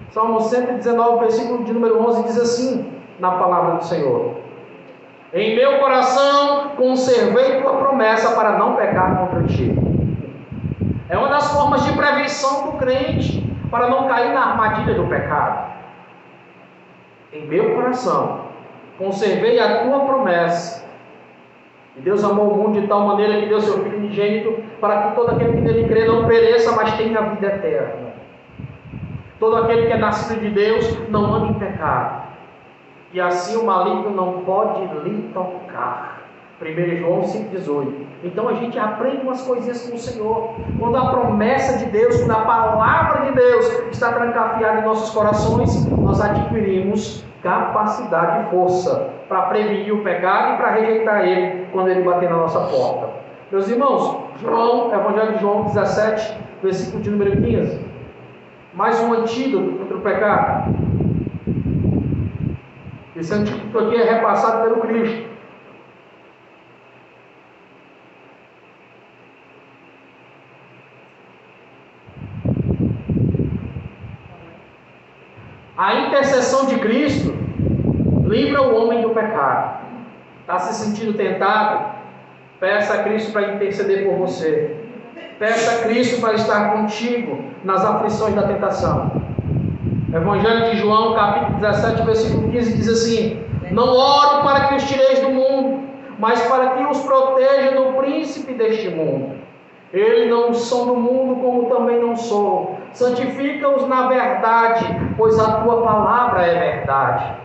Salmo 119, versículo de número 11 diz assim, na palavra do Senhor: em meu coração conservei tua promessa para não pecar contra ti. É uma das formas de prevenção do crente para não cair na armadilha do pecado. Em meu coração conservei a tua promessa. E Deus amou o mundo de tal maneira que deu seu Filho unigênito, para que todo aquele que nele crê não pereça, mas tenha a vida eterna. Todo aquele que é nascido de Deus não anda em pecado, e assim o maligno não pode lhe tocar. 1 João 5,18. Então a gente aprende umas coisinhas com o Senhor. Quando a promessa de Deus, quando a palavra de Deus está trancafiada em nossos corações, nós adquirimos capacidade e força para prevenir o pecado e para rejeitar ele quando ele bater na nossa porta. Meus irmãos, Evangelho de João 17, versículo de número 15. Mais um antídoto contra o pecado. Esse antídoto aqui é repassado pelo Cristo. A intercessão de Cristo livra o homem do pecado. Está se sentindo tentado? Peça a Cristo para interceder por você. Peça a Cristo para estar contigo nas aflições da tentação. Evangelho de João, capítulo 17, versículo 15, diz assim: não oro para que os tireis do mundo, mas para que os proteja do príncipe deste mundo. Eles não são do mundo, como também não sou. Santifica-os na verdade, pois a tua palavra é verdade.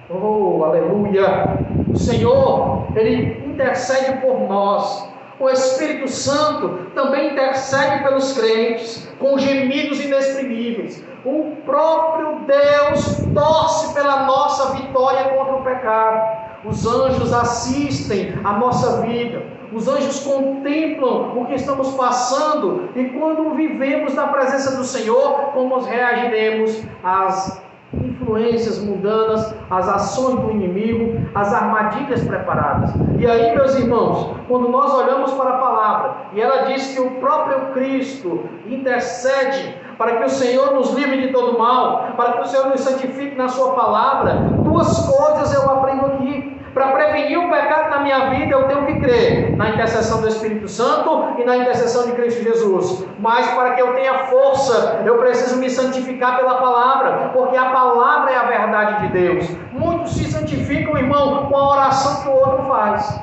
Oh, aleluia! O Senhor, Ele intercede por nós. O Espírito Santo também intercede pelos crentes, com gemidos inexprimíveis. O próprio Deus torce pela nossa vitória contra o pecado. Os anjos assistem a nossa vida. Os anjos contemplam o que estamos passando, e quando vivemos na presença do Senhor, como reagiremos às influências mundanas, às ações do inimigo, às armadilhas preparadas. E aí, meus irmãos, quando nós olhamos para a palavra, e ela diz que o próprio Cristo intercede para que o Senhor nos livre de todo mal, para que o Senhor nos santifique na sua palavra, duas coisas eu aprendo aqui. Para prevenir o pecado na minha vida, eu tenho que crer na intercessão do Espírito Santo e na intercessão de Cristo Jesus. Mas para que eu tenha força, eu preciso me santificar pela palavra, porque a palavra é a verdade de Deus. Muitos se santificam, irmão, com a oração que o outro faz.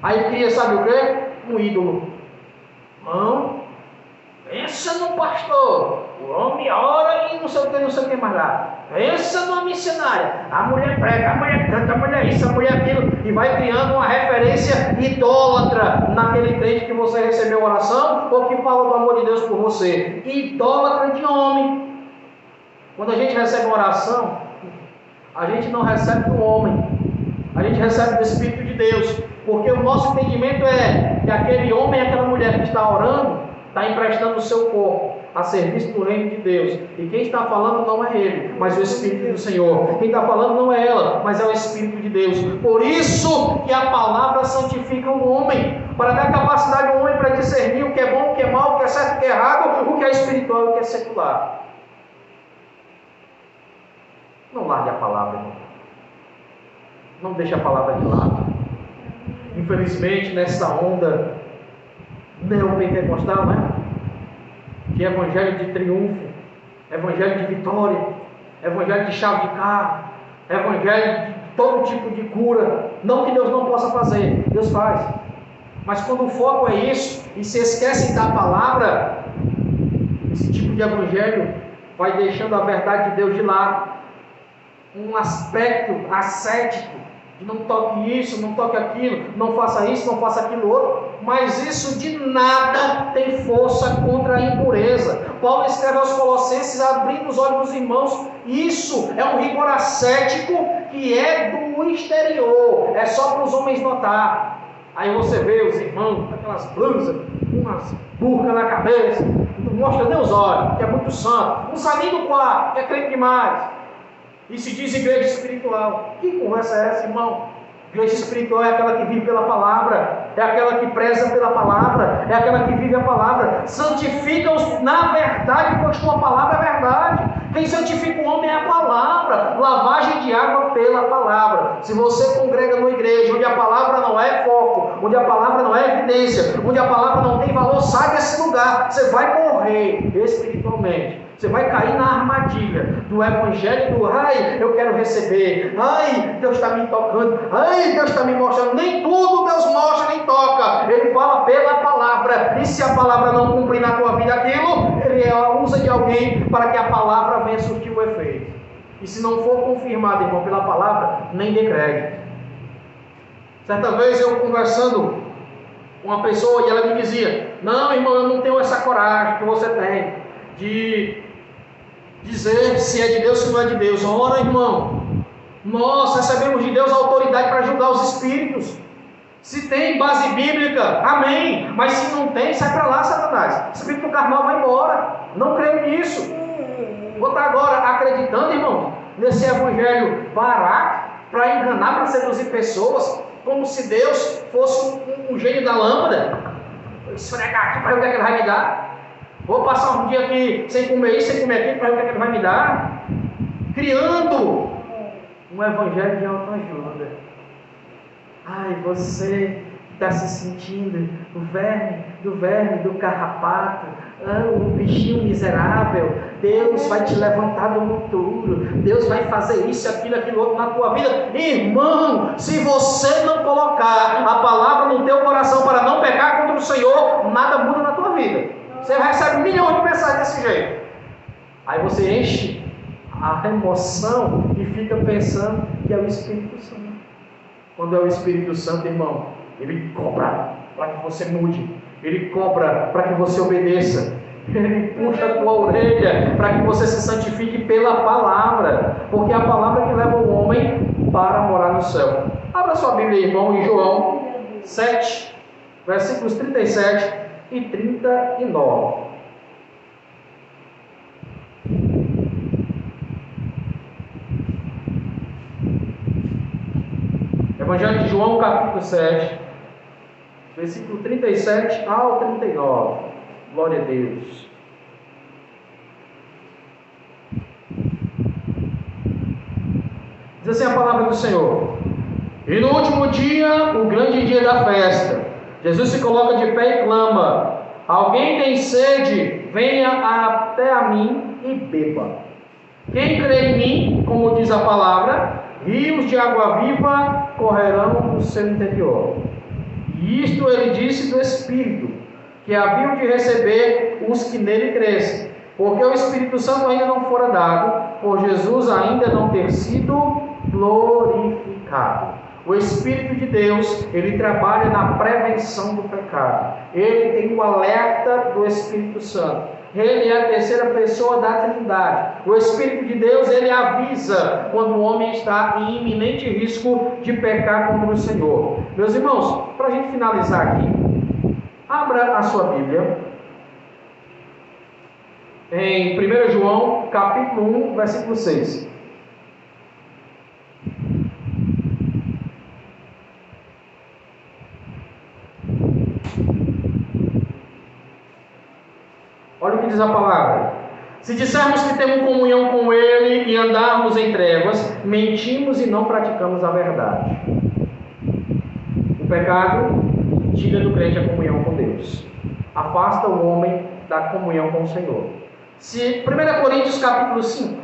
Aí cria, sabe o quê? Um ídolo. Não, pensa no pastor, o homem ora e não sei o que mais lá. Pensa numa missionária, a mulher prega, a mulher canta, a mulher isso, a mulher aquilo, e vai criando uma referência idólatra naquele crente que você recebeu oração ou que fala do amor de Deus por você. Idólatra de homem. Quando a gente recebe uma oração, a gente não recebe do homem, a gente recebe do Espírito de Deus, porque o nosso entendimento é que aquele homem e aquela mulher que está orando está emprestando o seu corpo a serviço do reino de Deus. E quem está falando não é ele, mas o Espírito do Senhor. Quem está falando não é ela, mas é o Espírito de Deus. Por isso que a palavra santifica o homem, para dar capacidade ao homem para discernir o que é bom, o que é mal, o que é certo, o que é errado, o que é espiritual e o que é secular. Não largue a palavra, irmão. Não deixe a palavra de lado. Infelizmente, nessa onda neopentecostal, né? Que é evangelho de triunfo, evangelho de vitória, evangelho de chave de carro, evangelho de todo tipo de cura. Não que Deus não possa fazer, Deus faz. Mas quando o foco é isso, e se esquecem da palavra, esse tipo de evangelho vai deixando a verdade de Deus de lado. Um aspecto ascético, de não toque isso, não toque aquilo, não faça isso, não faça aquilo outro, mas isso de nada tem força contra a impureza. Paulo escreve aos Colossenses, abrindo os olhos dos irmãos, isso é um rigor ascético que é do exterior, é só para os homens notar. Aí você vê os irmãos com aquelas blusas, umas burcas na cabeça, não mostra nem os olhos, que é muito santo, não sai nem do quarto, que é crente demais. E se diz igreja espiritual. Que conversa é essa, irmão? Igreja espiritual é aquela que vive pela palavra, é aquela que preza pela palavra, é aquela que vive a palavra. Santifica-os na verdade, pois tua palavra é verdade. Quem santifica o homem é a palavra, lavagem de água pela palavra. Se você congrega numa igreja onde a palavra não é foco, onde a palavra não é evidência, onde a palavra não tem valor, sai desse lugar. Você vai morrer espiritualmente. Você vai cair na armadilha do evangelho do ai, eu quero receber, ai, Deus está me tocando, ai, Deus está me mostrando. Nem tudo Deus mostra nem toca. Ele fala pela palavra, e se a palavra não cumprir na tua vida aquilo, ele usa de alguém para que a palavra venha surtir o efeito. E se não for confirmado, irmão, pela palavra, nem dê crédito. Certa vez eu conversando com uma pessoa e ela me dizia: não, irmão, eu não tenho essa coragem que você tem de dizer se é de Deus ou se não é de Deus. Ora, irmão, nós recebemos de Deus a autoridade para julgar os espíritos. Se tem base bíblica, amém. Mas se não tem, sai para lá, Satanás. Espírito carnal vai embora. Não creio nisso. Vou estar agora acreditando, irmão, nesse evangelho barato para enganar, para seduzir pessoas, como se Deus fosse um gênio da lâmpada. Vou esfregar aqui para ver o que é que ele vai me dar. Vou passar um dia aqui sem comer isso, sem comer aquilo, para ver o que é que ele vai me dar. Criando um evangelho de autoajuda. Ai, você está se sentindo o verme, do carrapato, o bichinho miserável. Deus vai te levantar do futuro. Deus vai fazer isso, aquilo outro na tua vida. Irmão, se você não colocar a palavra no teu coração para não pecar contra o Senhor, nada muda na tua vida. Você recebe milhões de mensagens desse jeito. Aí você enche a emoção e fica pensando que é o Espírito Santo. Quando é o Espírito Santo, irmão, ele cobra para que você mude. Ele cobra para que você obedeça. Ele puxa a tua orelha para que você se santifique pela palavra. Porque é a palavra que leva o homem para morar no céu. Abra sua Bíblia, irmão, em João 7, versículos 37 e 39. Evangelho de João, capítulo 7, versículo 37 ao 39. Glória a Deus. Diz assim a palavra do Senhor: E no último dia, o grande dia da festa, Jesus se coloca de pé e clama: alguém tem sede, venha até a mim e beba. Quem crê em mim, como diz a palavra, rios de água viva correrão no seu interior. E isto ele disse do Espírito, que haviam de receber os que nele crescem, porque o Espírito Santo ainda não fora dado, por Jesus ainda não ter sido glorificado. O Espírito de Deus, ele trabalha na prevenção do pecado. Ele tem o alerta do Espírito Santo. Ele é a terceira pessoa da Trindade. O Espírito de Deus, ele avisa quando o homem está em iminente risco de pecar contra o Senhor. Meus irmãos, para a gente finalizar aqui, abra a sua Bíblia em 1 João, capítulo 1, versículo 6. Olha o que diz a palavra: se dissermos que temos comunhão com Ele e andarmos em trevas, mentimos e não praticamos a verdade. O pecado tira do crente a comunhão com Deus, afasta o homem da comunhão com o Senhor. Se 1 Coríntios capítulo 5,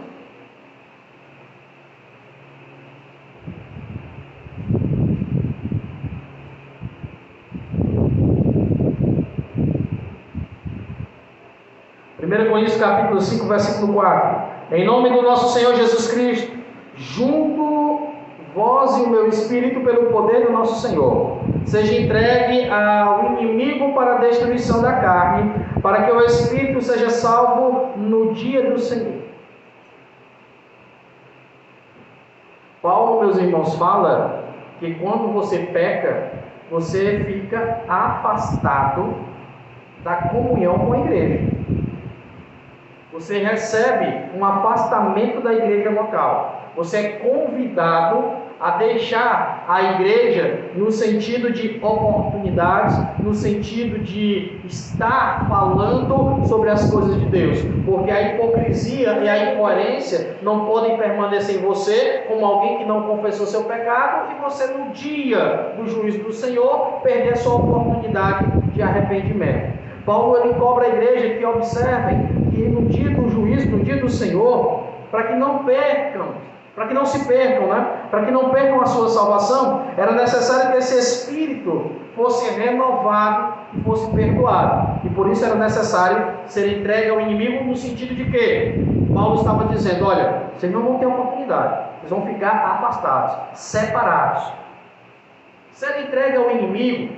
capítulo 5, versículo 4. Em nome do nosso Senhor Jesus Cristo, junto vós e o meu espírito pelo poder do nosso Senhor, seja entregue ao inimigo para a destruição da carne, para que o espírito seja salvo no dia do Senhor. Paulo, meus irmãos, fala que quando você peca, você fica afastado da comunhão com a igreja. Você recebe um afastamento da igreja local. Você é convidado a deixar a igreja no sentido de oportunidades, no sentido de estar falando sobre as coisas de Deus. Porque a hipocrisia e a incoerência não podem permanecer em você como alguém que não confessou seu pecado e você, no dia do juízo do Senhor, perder sua oportunidade de arrependimento. Paulo, ele cobra a igreja que observem que no dia do juízo, no dia do Senhor, para que não percam, para que não se percam, para que não percam a sua salvação, era necessário que esse espírito fosse renovado e fosse perdoado. E por isso era necessário ser entregue ao inimigo, no sentido de que Paulo estava dizendo: olha, vocês não vão ter oportunidade, vocês vão ficar afastados, separados. Ser entregue ao inimigo,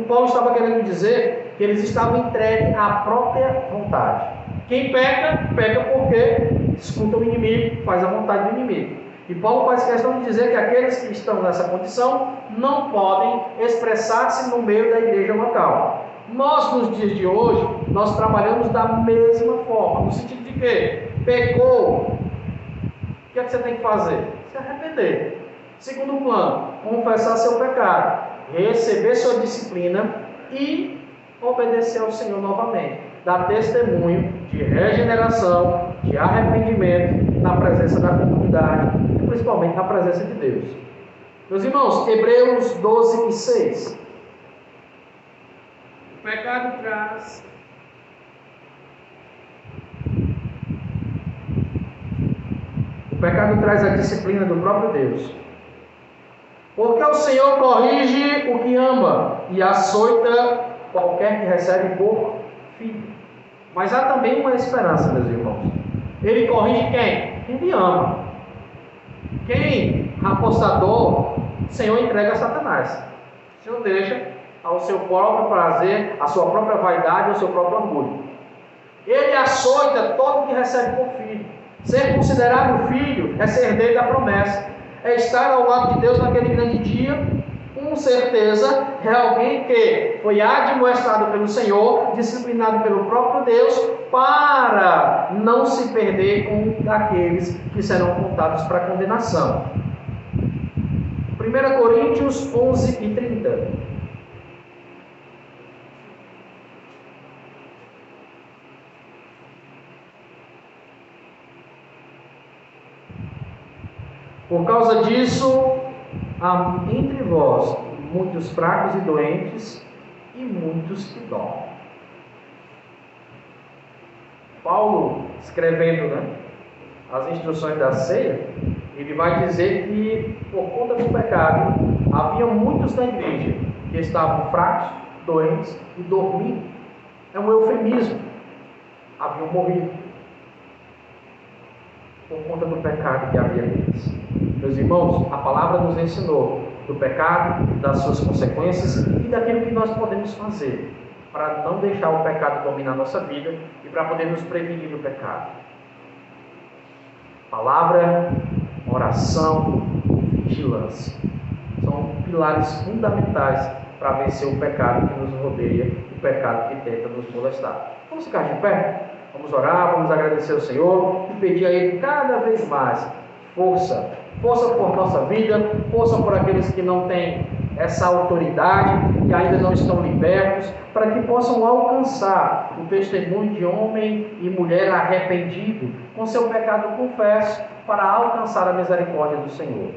Paulo estava querendo dizer que eles estavam entregues à própria vontade. Quem peca, peca porque escuta o inimigo, faz a vontade do inimigo. E Paulo faz questão de dizer que aqueles que estão nessa condição não podem expressar-se no meio da igreja local. Nós, nos dias de hoje, nós trabalhamos da mesma forma, no sentido de que pecou, o que é que você tem que fazer? Se arrepender. Segundo plano, confessar seu pecado, receber sua disciplina e obedecer ao Senhor novamente. Dar testemunho de regeneração, de arrependimento na presença da comunidade e principalmente na presença de Deus. Meus irmãos, Hebreus 12 e 6. O pecado traz a disciplina do próprio Deus. Porque o Senhor corrige o que ama e açoita qualquer que recebe por filho. Mas há também uma esperança, meus irmãos. Ele corrige quem? Quem lhe ama. Quem apostador, o Senhor entrega a Satanás. O Senhor deixa ao seu próprio prazer, à sua própria vaidade, ao seu próprio orgulho. Ele açoita todo que recebe por filho. Ser considerado filho é ser herdeiro da promessa. É estar ao lado de Deus naquele grande dia. Com certeza, é alguém que foi admoestado pelo Senhor, disciplinado pelo próprio Deus, para não se perder com aqueles que serão contados para a condenação. 1 Coríntios 11 e 30. Por causa disso, há entre vós muitos fracos e doentes e muitos que dormem. Paulo, escrevendo, as instruções da ceia, ele vai dizer que, por conta do pecado, havia muitos na igreja que estavam fracos, doentes e dormindo. É um eufemismo. Haviam morrido por conta do pecado que havia neles. Meus irmãos, a palavra nos ensinou do pecado, das suas consequências e daquilo que nós podemos fazer para não deixar o pecado dominar nossa vida e para poder nos prevenir do pecado. Palavra, oração e vigilância são pilares fundamentais para vencer o pecado que nos rodeia, o pecado que tenta nos molestar. Vamos ficar de pé? Vamos orar, vamos agradecer ao Senhor e pedir a Ele cada vez mais força. Força por nossa vida, força por aqueles que não têm essa autoridade, que ainda não estão libertos, para que possam alcançar o testemunho de homem e mulher arrependido, com seu pecado confesso, para alcançar a misericórdia do Senhor.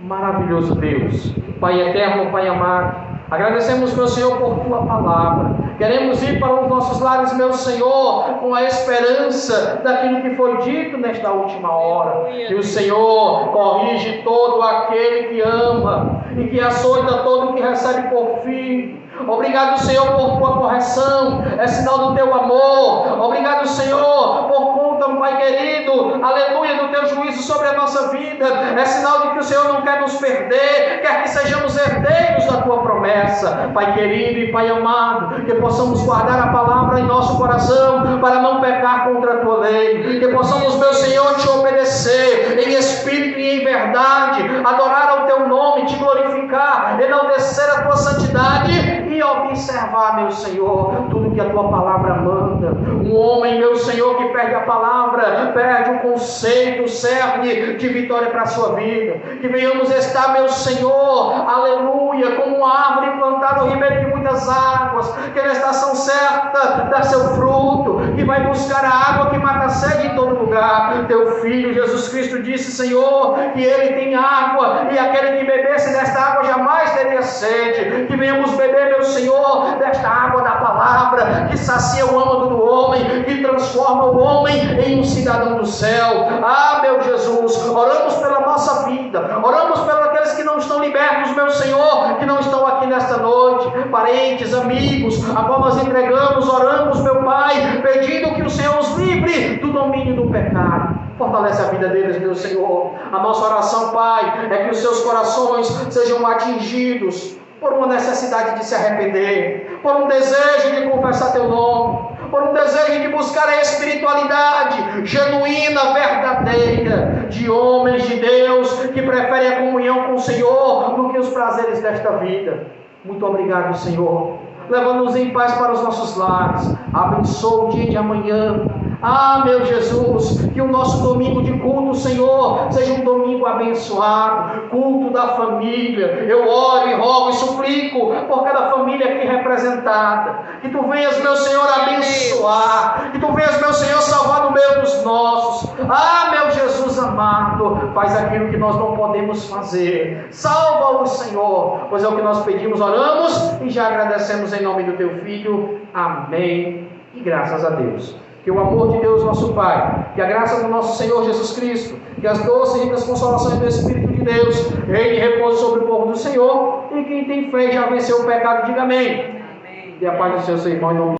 Maravilhoso Deus, Pai eterno, Pai amado, agradecemos, meu Senhor, por Tua palavra. Queremos ir para os nossos lares, meu Senhor, com a esperança daquilo que foi dito nesta última hora. Que o Senhor corrige todo aquele que ama e que açoita todo o que recebe por filho. Obrigado, Senhor, por Tua correção, é sinal do Teu amor. Obrigado, Senhor, por conta, Pai querido, aleluia, do Teu juízo sobre a nossa vida. É sinal de que o Senhor não quer nos perder, quer que sejamos herdeiros da Tua promessa. Pai querido e Pai amado, que possamos guardar a palavra em nosso coração, para não pecar contra a Tua lei. Que possamos, meu Senhor, Te obedecer em espírito e em verdade, adorar ao Teu nome, Te glorificar, enaltecer a Tua santidade e observar, meu Senhor, tudo que a Tua palavra manda. Um homem, meu Senhor, que perde a palavra, perde o conceito, o cerne de vitória para a sua vida. Que venhamos estar, meu Senhor, aleluia, como uma árvore plantada ao ribeiro de muitas águas, que na estação certa dá seu fruto, que vai buscar a água que mata a sede em todo lugar. Teu Filho Jesus Cristo disse, Senhor, que Ele tem água, e aquele que bebesse desta água jamais teria sede. Que venhamos beber, meu Senhor, desta água da palavra, que sacia o âmago do homem, que transforma o homem em um cidadão do céu. Ah, meu Jesus, oramos pela nossa vida, oramos pelos aqueles que não estão libertos, meu Senhor, que não estão aqui nesta noite, parentes, amigos, a qual nós entregamos, oramos, meu Pai, pedindo que o Senhor os livre do domínio do pecado. Fortalece a vida deles, meu Senhor. A nossa oração, Pai, é que os seus corações sejam atingidos por uma necessidade de se arrepender, por um desejo de confessar Teu nome, por um desejo de buscar a espiritualidade genuína, verdadeira, de homens de Deus que preferem a comunhão com o Senhor do que os prazeres desta vida. Muito obrigado, Senhor. Leva-nos em paz para os nossos lares. Abençoa o dia de amanhã. Ah, meu Jesus, que o nosso domingo de culto, Senhor, seja um domingo abençoado, culto da família. Eu oro e rogo e suplico por cada família aqui representada. Que Tu venhas, meu Senhor, abençoar. Que Tu venhas, meu Senhor, salvar no meio dos nossos. Ah, meu Jesus amado, faz aquilo que nós não podemos fazer. Salva-os, Senhor, pois é o que nós pedimos, oramos e já agradecemos em nome do Teu Filho. Amém. E graças a Deus. Que o amor de Deus, nosso Pai, que a graça do nosso Senhor Jesus Cristo, que as doces e ricas consolações do Espírito de Deus, reine e repouse sobre o povo do Senhor, e quem tem fé já venceu o pecado, diga amém. Amém. E a paz do Senhor, seu irmão, em nome de